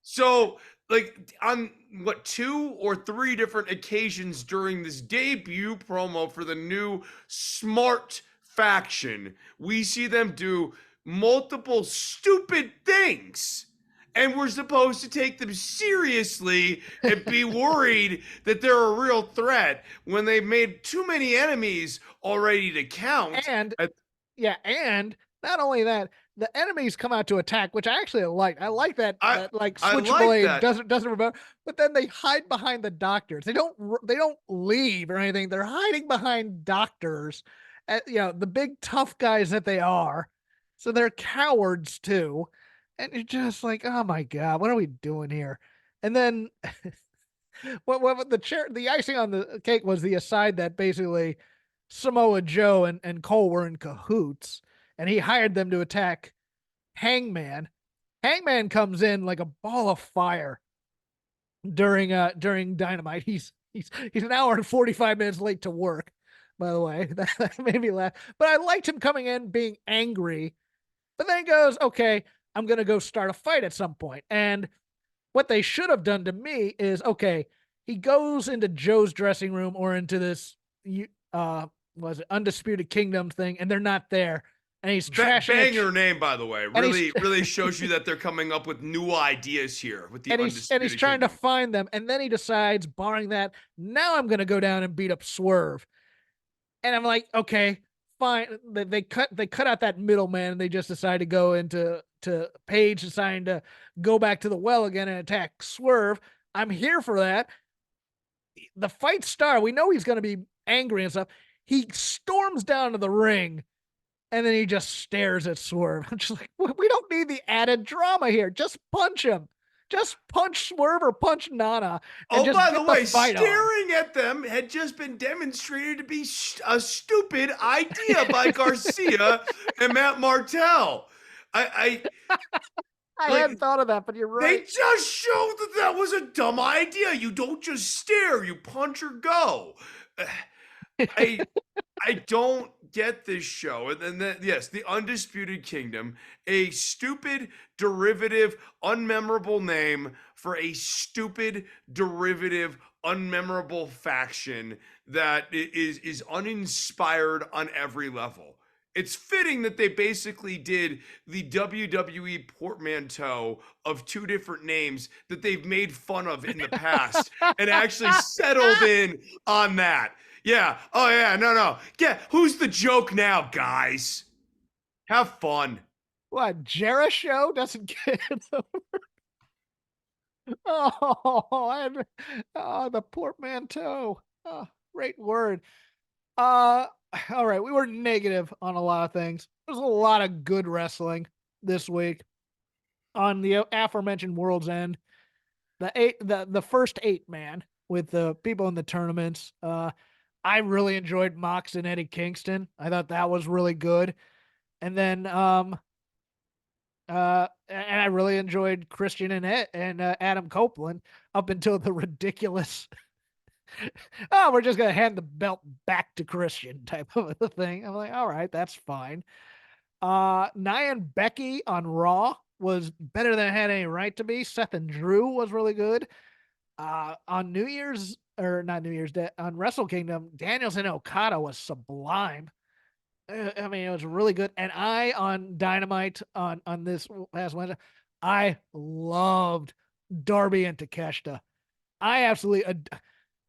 So, like, on what, 2 or 3 different occasions during this debut promo for the new smart faction, we see them do multiple stupid things. And we're supposed to take them seriously and be worried that they're a real threat when they've made too many enemies already to count. And yeah, and not only that, the enemies come out to attack, which I actually like. I like that I that like I like Switchblade that. doesn't remember, but then they hide behind the doctors. They don't leave or anything. They're hiding behind doctors, the big tough guys that they are. So they're cowards too, and you're just like, oh my god, what are we doing here? And then what the icing on the cake was the aside that basically Samoa Joe and Cole were in cahoots, and he hired them to attack Hangman. Hangman comes in like a ball of fire during Dynamite. He's an hour and 45 minutes late to work, by the way. That made me laugh. But I liked him coming in being angry, but then he goes, okay, I'm gonna go start a fight at some point. And what they should have done to me is, okay, he goes into Joe's dressing room or into this uh was it Undisputed Kingdom thing, and they're not there. And he's trashing Banger name, by the way. and he's Really shows you that they're coming up with new ideas here with the and he's Undisputed trying to Kingdom. find them, and then he decides, barring that, now I'm gonna go down and beat up Swerve. And I'm like, okay, fine. They cut out that middleman, and they just decide to go into to Page deciding to go back to the well again and attack Swerve. I'm here for that. The fight star, we know he's gonna be angry and stuff. He storms down to the ring, and then he just stares at Swerve. I'm just like, we don't need the added drama here. Just punch him. Just punch Swerve or punch Nana and Oh, just by the get the way, fight on. staring at them had just been demonstrated to be a stupid idea by Garcia and Matt Martell. I I like hadn't thought of that, but you're they right. just showed that that was a dumb idea. You don't just stare, you punch or go. I I don't get this show. And then, yes, the Undisputed Kingdom, a stupid, derivative, unmemorable name for a stupid, derivative, unmemorable faction that is uninspired on every level. It's fitting that they basically did the WWE portmanteau of 2 different names that they've made fun of in the past and actually settled in on that. Yeah. Oh, yeah. No. Yeah. Who's the joke now, guys? Have fun. What, Jericho doesn't get it? Oh, the portmanteau. Oh, great word. Uh, all right, we were negative on a lot of things. There's a lot of good wrestling this week on the aforementioned World's End. The first 8-man with the people in the tournaments. I really enjoyed Mox and Eddie Kingston. I thought that was really good. And then and I really enjoyed Christian and Adam Copeland up until the ridiculous oh, we're just gonna hand the belt back to Christian type of a thing. I'm like, all right, that's fine. Nia and Becky on Raw was better than it had any right to be. Seth and Drew was really good. On New Year's or not New Year's Day on Wrestle Kingdom, Danielson Okada was sublime. I mean, it was really good. And I on Dynamite on this past Wednesday, I loved Darby and Takeshita. I absolutely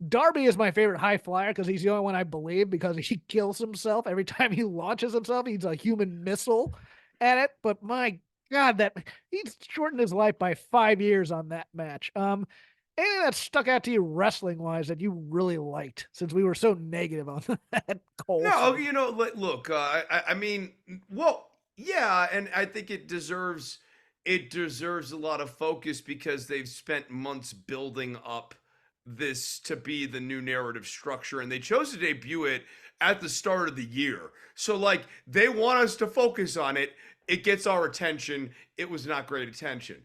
Darby is my favorite high flyer because he's the only one I believe because he kills himself every time he launches himself. He's a human missile at it. But my God, that he's shortened his life by 5 years on that match. Anything that stuck out to you wrestling wise that you really liked since we were so negative on that Cole No, thing? look, I mean, well, yeah, and I think it deserves a lot of focus because they've spent months building up this to be the new narrative structure, and they chose to debut it at the start of the year. So, like, they want us to focus on it. It gets our attention. It was not great attention.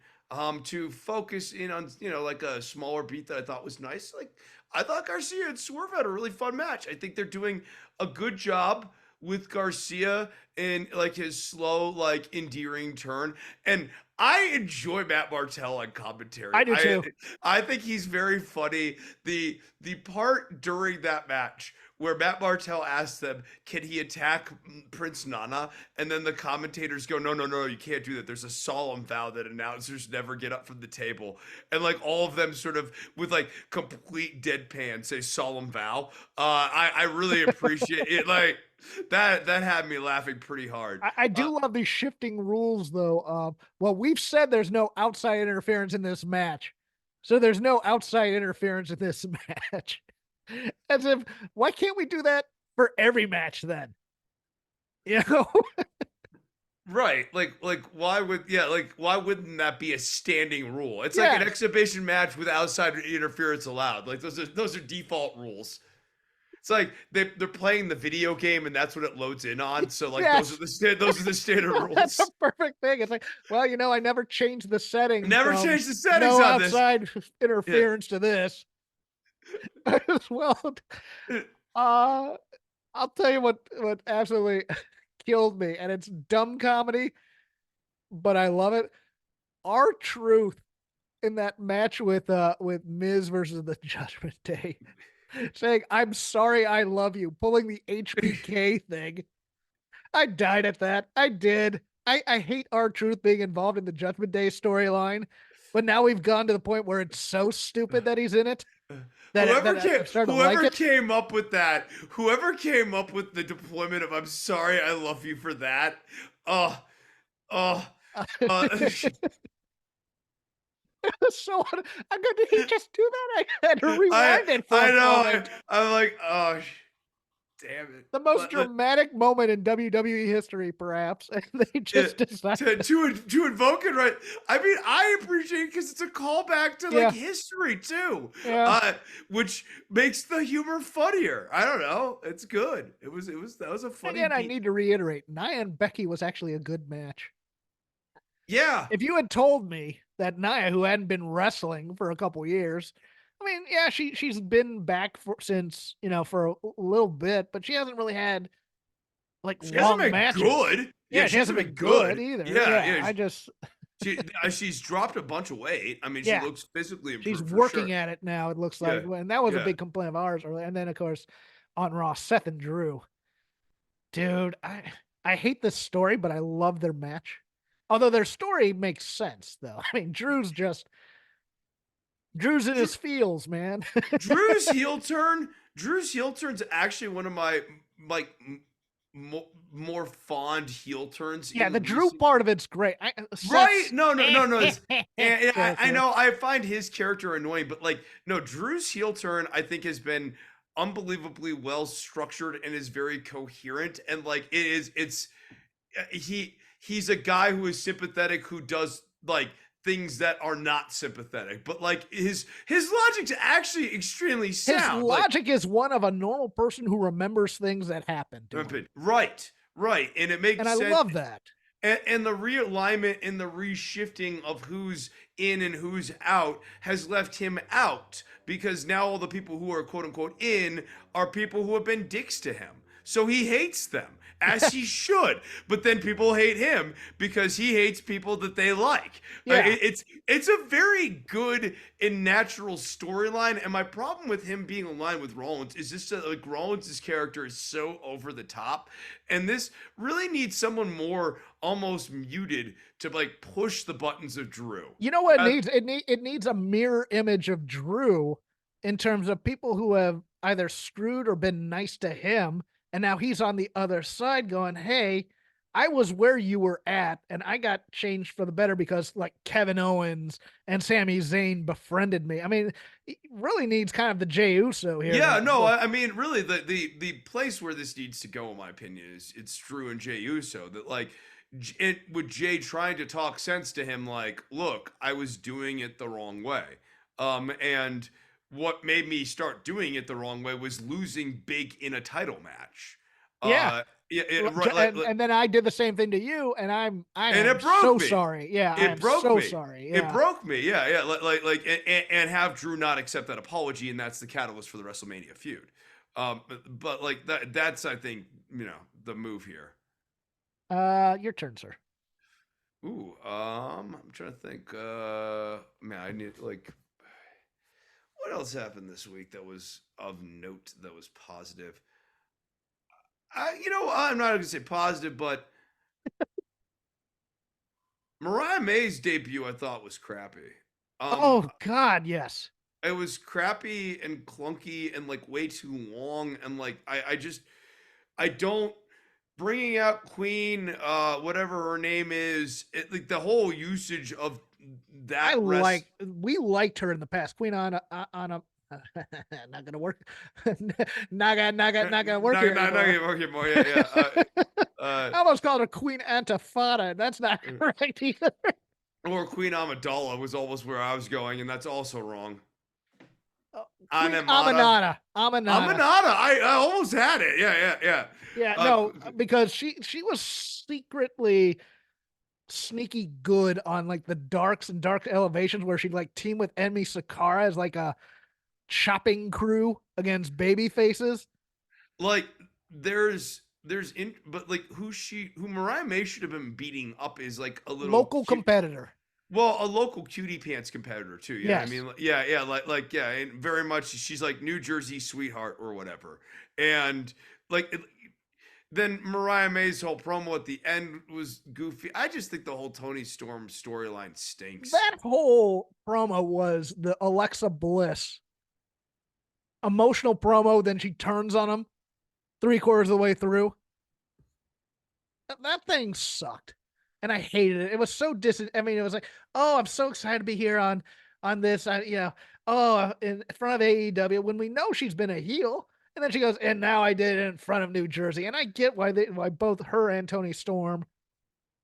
To focus in on, like a smaller beat that I thought was nice. Like, I thought Garcia and Swerve had a really fun match. I think they're doing a good job with Garcia and like his slow, like endearing turn. And I enjoy Matt Martell on commentary. I do too. I think he's very funny. The part during that match where Matt Martell asks them, can he attack Prince Nana? And then the commentators go, no, no, no, you can't do that. There's a solemn vow that announcers never get up from the table. And like all of them sort of with like complete deadpan say solemn vow. I really appreciate it. Like that had me laughing pretty hard. I Uh, do love these shifting rules, though. Well, we've said there's no outside interference in this match, so there's no outside interference in this match. As if, why can't we do that for every match then? You know? Right. Like why wouldn't that be a standing rule? It's like an Yes. exhibition match with outside interference allowed. Like those are default rules. It's like they're playing the video game and that's what it loads in on. So like those are Yes. the standard That's a rules. perfect thing. It's like, well, I never changed the setting Never from change the settings no on this. outside Yeah. interference to this. As well, uh, I'll tell you what absolutely killed me, and it's dumb comedy, but I love it. Our truth in that match with Miz versus the Judgment Day, saying "I'm sorry, I love you," pulling the HBK thing. I died at that. I did. I hate our truth being involved in the Judgment Day storyline, but now we've gone to the point where it's so stupid that he's in it Whoever that came I'm starting to like whoever it. came up with that, whoever came up with the deployment of I'm sorry, I love you for that. Oh, oh, uh, So I'm going, did he just do that? I had to I rewind it for I a know. moment. I'm like, oh, damn it. The most dramatic moment in WWE history, perhaps, and they Yeah, just decided. to invoke it right. I mean, I appreciate it because it's a callback to like Yeah, history too, yeah. which makes the humor funnier. I don't know. It's good. It was that was a funny Again, I beat. need to reiterate, Nia and Becky was actually a good match. Yeah. If you had told me that Nia, who hadn't been wrestling for a couple years, I mean, yeah, she's been back since for a little bit, but she hasn't really had like She hasn't long been matches. good. Yeah, Yeah, she she hasn't hasn't been been good good. either. Yeah, Yeah, yeah. I just She's dropped a bunch of weight. I mean, she yeah, looks physically she's improved for working sure. at it now. It looks like, Yeah, and that was a yeah. big complaint of ours earlier. And then of course on Raw, Seth and Drew, dude, I hate this story, but I love their match. Although their story makes sense, though. I mean, Drew's in his feels, man. Drew's heel turn. Drew's heel turn's actually one of my like more fond heel turns Yeah, the in Drew recent. part of it's great. Right? Seth's No, no, no, no. And I character. know I find his character annoying, but like no, Drew's heel turn I think has been unbelievably well structured and is very coherent and like it's he's a guy who is sympathetic who does like things that are not sympathetic but like his logic's actually extremely His sound like logic is one of a normal person who remembers things that happened to him. right and it And makes I sense love that. and the realignment and the reshifting of who's in and who's out has left him out because now all the people who are quote unquote in are people who have been dicks to him So he hates them, as he should. But then people hate him because he hates people that they like. Yeah. It's a very good and natural storyline. And my problem with him being aligned with Rollins is just that like Rollins' character is so over the top, and this really needs someone more almost muted to like push the buttons of Drew. You know what it Uh, needs? It needs a mirror image of Drew in terms of people who have either screwed or been nice to him, and now he's on the other side going, "Hey, I was where you were at, and I got changed for the better because like Kevin Owens and Sami Zayn befriended me." I mean, he really needs kind of the Jey Uso here Yeah, to no, look. I mean, really, the place where this needs to go, in my opinion, is it's Drew and Jey Uso. That like, it with Jay trying to talk sense to him, like, look, I was doing it the wrong way, and what made me start doing it the wrong way was losing big in a title match. Yeah, Yeah, right, and then I did the same thing to you, and I and am it broke so me. sorry. Yeah, I It am broke so me. sorry. It Yeah. broke me. Yeah, yeah. And have Drew not accept that apology, and that's the catalyst for the WrestleMania feud. But like that's I think the move here. Your turn, sir. Ooh, I'm trying to think. Man, I need like what else happened this week that was of note that was positive. I'm not gonna say positive, but Mariah May's debut I thought was crappy. Um, Oh God, yes. It was crappy and clunky and like way too long and like I don't bringing out Queen whatever her name is like the whole usage of that rest. We liked her in the past. Queen on a not gonna work. Not gonna work here Not anymore. okay more yeah I almost called her Queen Antifada. That's not correct either. or Queen Amidala was almost where I was going and that's also wrong. Queen Anemata. Aminata. Aminata. Aminata. I almost had it. Yeah. Yeah, no, because she was secretly sneaky good on like the darks and dark elevations where she'd like team with Emi Sakara as like a chopping crew against baby faces. Like there's in but like who Mariah May should have been beating up is like a little Local cute, competitor. well, a local cutie pants competitor too. You know what I Yes. mean? Yeah, like yeah, and very much she's like New Jersey sweetheart or whatever. And like then Mariah May's whole promo at the end was goofy. I just think the whole Tony Storm storyline stinks. That whole promo was the Alexa Bliss emotional promo. Then she turns on him 3/4 of the way through. That thing sucked, and I hated it. It was so I mean, it was like, oh, I'm so excited to be here on this. Oh, in front of AEW when we know she's been a heel, and then she goes, and now I did it in front of New Jersey, and I get why both her and Tony Storm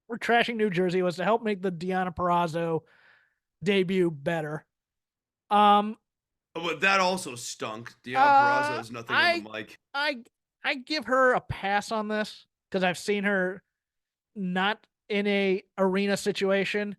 were trashing New Jersey was to help make the Deonna Purrazzo debut better. Um, But that also stunk. Deonna Purrazzo uh, has nothing on the I mic. I I give her a pass on this because I've seen her not in a arena situation,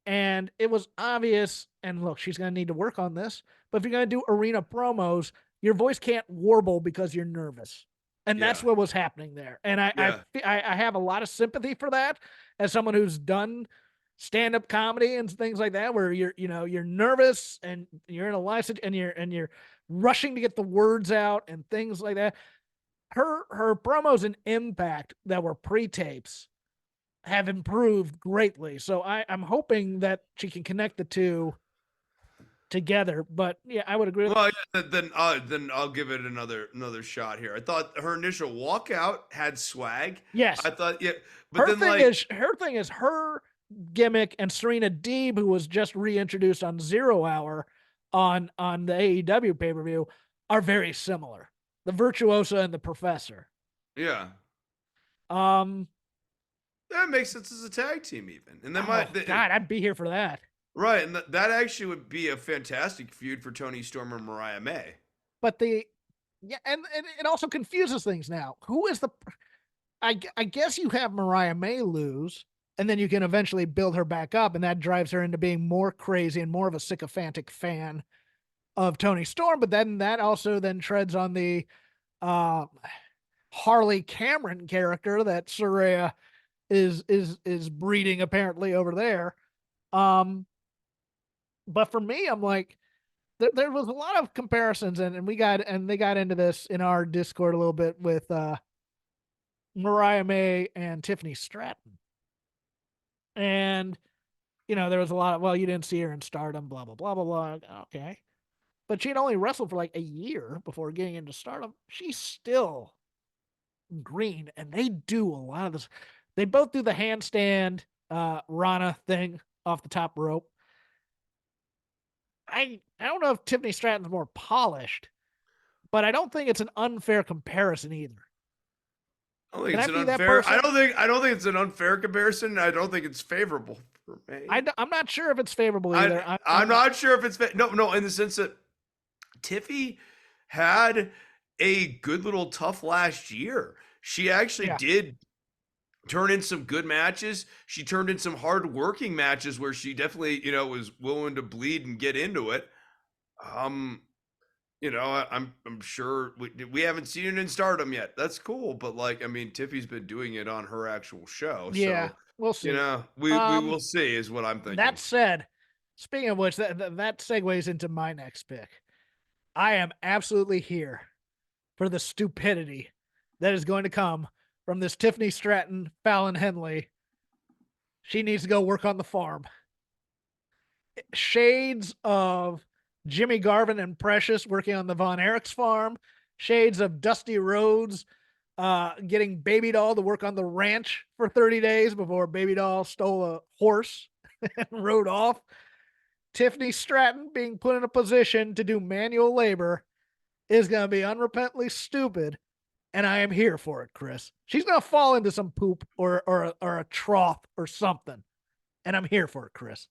and it was obvious. And look, she's going to need to work on this. But if you're going to do arena promos, your voice can't warble because you're nervous, and that's Yeah. what was happening there. And Yeah. I have a lot of sympathy for that as someone who's done stand up comedy and things like that, where you're nervous and you're in a live and you're rushing to get the words out and things like that. Her promos and Impact that were pre tapes have improved greatly. So I'm hoping that she can connect the two together. But yeah, I would agree with Well, yeah, then I'll give it another shot here. I thought her initial walkout had swag. yes. I thought yeah, but then like Her thing is her gimmick and Serena Deeb, who was just reintroduced on Zero Hour on the AEW pay-per-view, are very similar. The Virtuosa and the Professor. yeah, Um that makes sense as a tag team even. And then oh God, I'd be here for that. right, and that actually would be a fantastic feud for Tony Storm and Mariah May. But yeah, and it also confuses things now. Who is the I guess you have Mariah May lose, and then you can eventually build her back up, and that drives her into being more crazy and more of a sycophantic fan of Tony Storm. But then that also then treads on the uh, Harley Cameron character that Soraya is breeding apparently over there. Um, but for me, I'm like, there was a lot of comparisons, and they got into this in our Discord a little bit with Mariah May and Tiffany Stratton, and there was a lot of, well, you didn't see her in Stardom, blah blah blah blah blah. Okay, but she'd only wrestled for like a year before getting into Stardom. She's still green, and they do a lot of this. They both do the handstand Rana thing off the top rope. I don't know if Tiffany Stratton's more polished, but I don't think it's an unfair comparison either. I don't think Can I it's an be that unfair. person? I don't think it's an unfair comparison. I don't think it's favorable for me. I'm not sure if it's favorable either. I'm not sure if it's no in the sense that Tiffy had a good little tough last year. She actually Yeah. did turn in some good matches. She turned in some hard working matches where she definitely, was willing to bleed and get into it. I'm sure we haven't seen it in Stardom yet. That's cool, but like, I mean, Tiffy's been doing it on her actual show, Yeah, so we'll see. we will see, is what I'm That thinking. said, speaking of which, that segues into my next pick. I am absolutely here for the stupidity that is going to come from this Tiffany Stratton, Fallon Henley. She needs to go work on the farm. Shades of Jimmy Garvin and Precious working on the Von Erichs farm. Shades of Dusty Rhodes getting Baby Doll to work on the ranch for 30 days before Baby Doll stole a horse and rode off. Tiffany Stratton being put in a position to do manual labor is going to be unrepentantly stupid, and I am here for it, Chris. She's going to fall into some poop or a trough or something, and I'm here for it, Chris.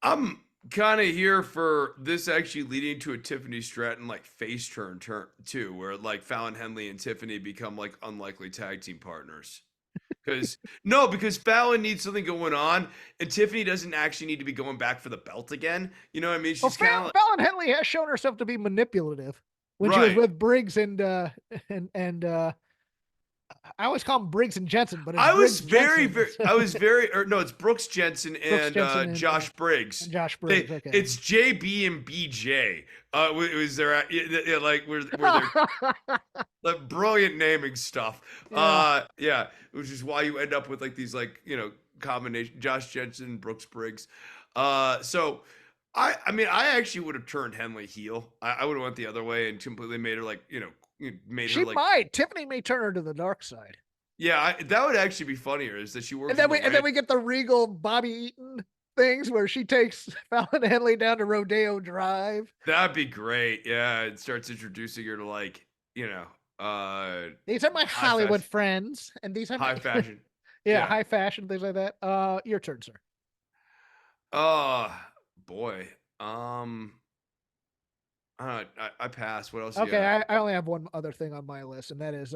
I'm kind of here for this actually leading to a Tiffany Stratton like face turn too, where like Fallon Henley and Tiffany become like unlikely tag team partners. Because Fallon needs something going on, and Tiffany doesn't actually need to be going back for the belt again. You know what I mean? Well, She's kind of like, Fallon Henley has shown herself to be manipulative when she was right. with Briggs and I always call him Briggs and Jensen, but it's I was Briggs very, Jensen. very, I was very, or no, it's Brooks Jensen Brooks and Jensen Josh Briggs. and Josh Briggs. Okay. It's JB and BJ. It was their like where they're like brilliant naming stuff. Yeah, which is why you end up with like these like combination Josh Jensen, Brooks Briggs. So I mean I actually would have turned Henley heel. I would have went the other way and completely made her like made She her like might. Tiffany may turn her to the dark side. yeah. That would actually be funnier is that she works And then we get the Regal Bobby Eaton things where she takes Fallon Henley down to Rodeo Drive. That'd be great. Yeah, it starts introducing her to like These are my high Hollywood fashion, friends, and these are my high fashion. yeah, Yeah. high fashion things like that. Your turn, sir. Oh boy. I pass. What else you Okay, got? I only have one other thing on my list, and that is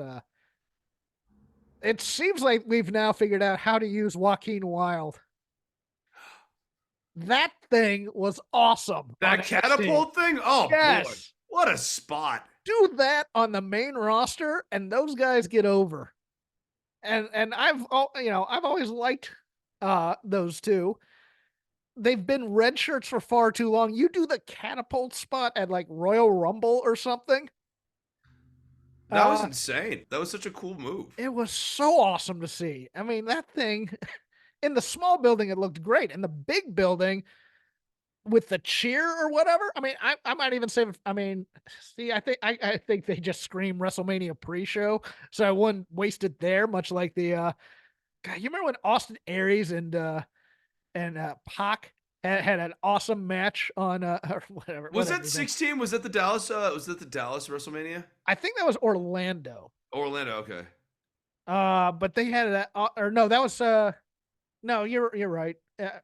it seems like we've now figured out how to use Joaquin Wilde. That thing was awesome on That NXT. catapult thing? Oh boy. Yes. What a spot. Do that on the main roster and those guys get over. And I've I've always liked those two. They've been red shirts for far too long. You do the catapult spot at like Royal Rumble or something. That was Uh insane. That was such a cool move. it was so awesome to see. I mean, that thing in the small building it looked great. In the big building with the cheer or whatever. I mean, I might even say I mean, see, I think they just scream WrestleMania pre-show, so I wouldn't waste it there, much like the God, you remember when Austin Aries and Pac had an awesome match on or Was whatever that his name. 16? Was that the Dallas was that the Dallas WrestleMania? I think that was Orlando. Orlando, okay. But they had that or no, that was no, you're right. God,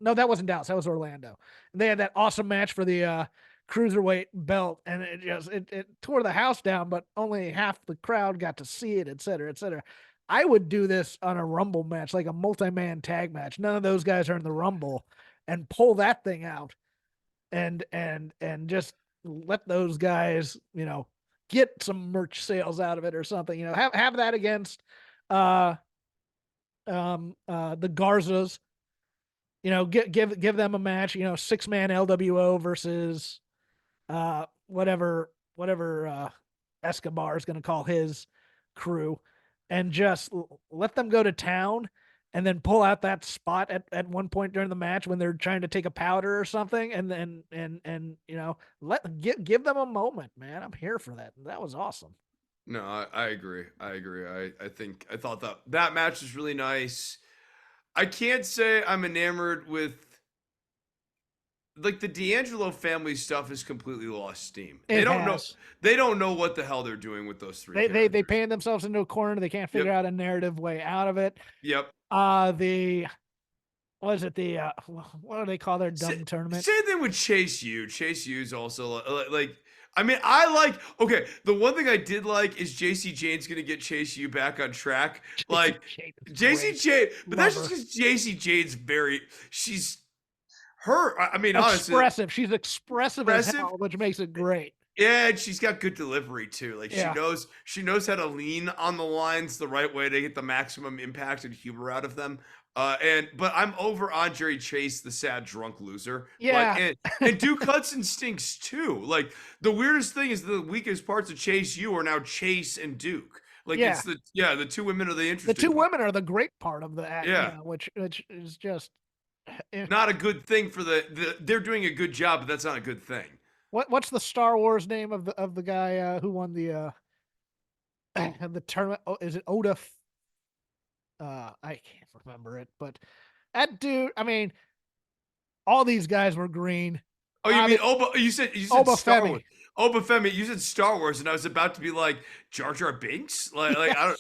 no, that wasn't Dallas. That was Orlando. And they had that awesome match for the cruiserweight belt, and it tore the house down, but only half the crowd got to see it, et cetera, et cetera. I would do this on a Rumble match, like a multi-man tag match. None of those guys are in the Rumble, and pull that thing out, and just let those guys, get some merch sales out of it or something. Have that against uh the Garzas. Give them a match. 6-man LWO versus whatever Escobar is going to call his crew, and just let them go to town, and then pull out that spot at one point during the match when they're trying to take a powder or something, and then and give them a moment, man. I'm here for that. That was awesome. No, I agree. I agree. I thought that match was really nice. I can't say I'm enamored with like the D'Angelo family stuff is completely lost steam. It has. They don't know what the hell they're doing with those three They characters. paint themselves into a corner. They can't figure Yep. out a narrative way out of it. Yep. The Was it the what do they call their dumb tournament? Same thing with Chase U. Chase U's also like I mean, I like okay. The one thing I did like is JC Jane's gonna get Chase U back on track. JC Like Jane is JC great. Jane, but that's Love just her. because JC Jane's she's her. I mean, honestly, Expressive. She's expressive as impressive. hell, which makes it great. Yeah, and she's got good delivery too. Like Yeah. she knows how to lean on the lines the right way to get the maximum impact and humor out of them. But I'm over Andre Chase, the sad drunk loser. Like Yeah. and Duke Hudson stinks too. Like the weirdest thing is the weakest parts of Chase U are now Chase and Duke. Like Yeah. it's the two women are the The interesting two part. women are the great part of the act, Yeah. which is just Not a good thing for they're doing a good job, but that's not a good thing. what's the Star Wars name of the guy who won the the tournament? Oh, is it Oda? I can't remember it, but that dude. I mean, all these guys were green. Oh, you mean Oba? You said Star Obafemi. Wars. Obafemi. You said Star Wars, and I was about to be like Jar Jar Binks. Like I don't.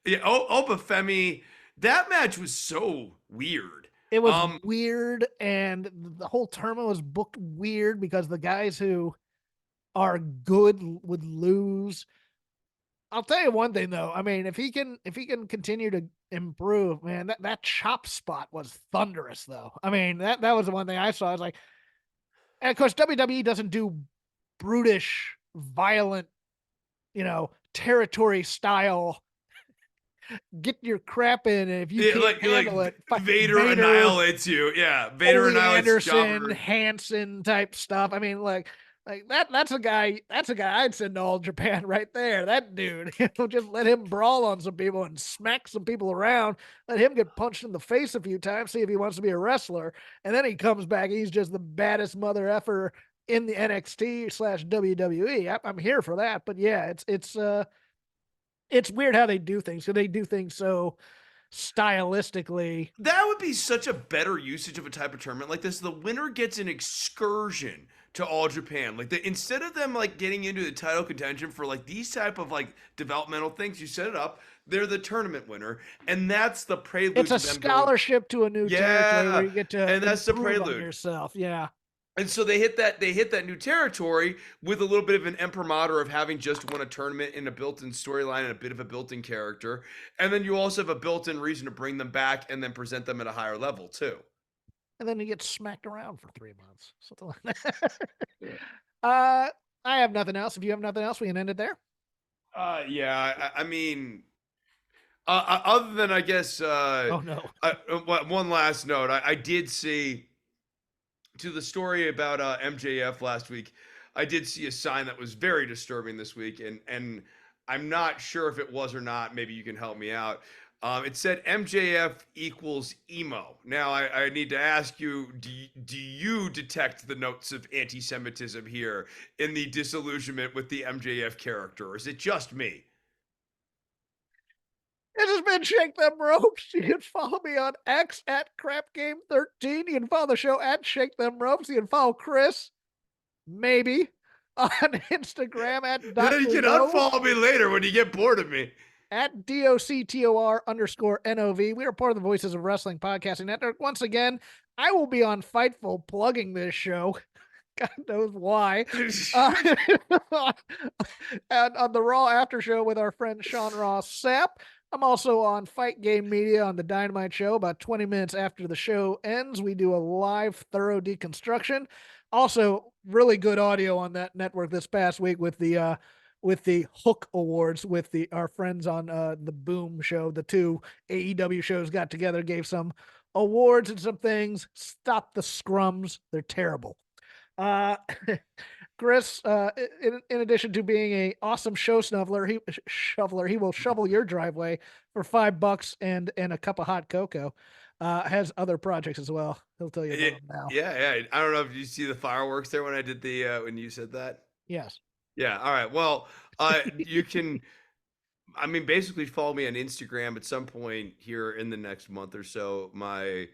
Yeah, Obafemi. That match was so weird. It was weird, and the whole tournament was booked weird because the guys who are good would lose. I'll tell you one thing though. I mean, if he can continue to improve, man, that chop spot was thunderous though. I mean, that was the one thing I saw. I was like, and of course WWE doesn't do brutish, violent, territory style. Get your crap in, and if you Yeah, can't handle it, Vader annihilates you. Yeah, Vader Ole annihilates Anderson, Jobber. Hanson type stuff. I mean, like that. That's a guy. That's a guy I'd send to All Japan right there. That dude. Just let him brawl on some people and smack some people around. Let him get punched in the face a few times. See if he wants to be a wrestler. And then he comes back. He's just the baddest mother effer in the NXT/WWE. I'm here for that. But yeah, it's weird how they do things. So they do things so stylistically. That would be such a better usage of a type of tournament like this. The winner gets an excursion to All Japan. Like instead of them like getting into the title contention for like these type of like developmental things, you set it up. They're the tournament winner, and that's the prelude. It's a to them scholarship to a new territory where you get to and that's the improve on prelude. yourself. Yeah. And so they hit that new territory with a little bit of an imprimatur of having just won a tournament in a built-in storyline and a bit of a built-in character. And then you also have a built-in reason to bring them back and then present them at a higher level too. And then you get smacked around for 3 months. Something like that. Yeah. I have nothing else. If you have nothing else, we can end it there. Yeah, I mean, other than I guess, Oh no. one last note, I did see to the story about MJF last week. I did see a sign that was very disturbing this week, and I'm not sure if it was or not. Maybe you can help me out. It said MJF equals emo. Now I need to ask you: do you detect the notes of anti-Semitism here in the disillusionment with the MJF character, or is it just me? This has been Shake Them Ropes. You can follow me on X at CrapGame13. You can follow the show at Shake Them Ropes. You can follow Chris, maybe, on Instagram at Dr. You can No, unfollow me later when you get bored of me. at DOCTOR_NOV. We are part of the Voices of Wrestling Podcasting Network. Once again, I will be on Fightful plugging this show. God knows why. And on the Raw After Show with our friend Sean Ross Sapp. I'm also on Fight Game Media on the Dynamite Show. About 20 minutes after the show ends, we do a live, thorough deconstruction. Also, really good audio on that network this past week with the with the Hook Awards with the our friends on the Boom show. The two AEW shows got together, gave some awards and some things. Stop the scrums; they're terrible. Uh, Chris, in addition to being a awesome show shoveler, he will shovel your driveway for $5 and a cup of hot cocoa. Has other projects as well. He'll tell you Yeah, about them now. yeah. I don't know if you see the fireworks there when I did the when you said that. Yes. Yeah. All right. Well, you can. I mean, basically, follow me on Instagram at some point here in the next month or so. My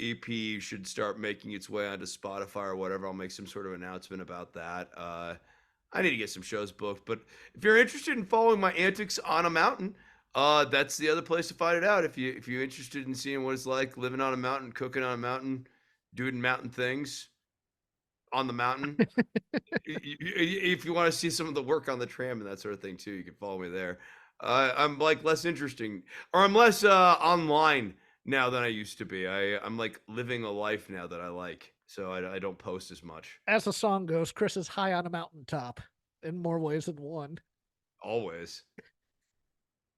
EP should start making its way onto Spotify or whatever. I'll make some sort of announcement about that. I need to get some shows booked, but if you're interested in following my antics on a mountain, that's the other place to find it out. If you're interested in seeing what it's like living on a mountain, cooking on a mountain, doing mountain things on the mountain, if you want to see some of the work on the tram and that sort of thing too, you can follow me there. I'm like less interesting, or I'm less online now than I used to be. I'm like living a life now that I like, so I don't post as much. As the song goes, Chris is high on a mountaintop in more ways than one. Always.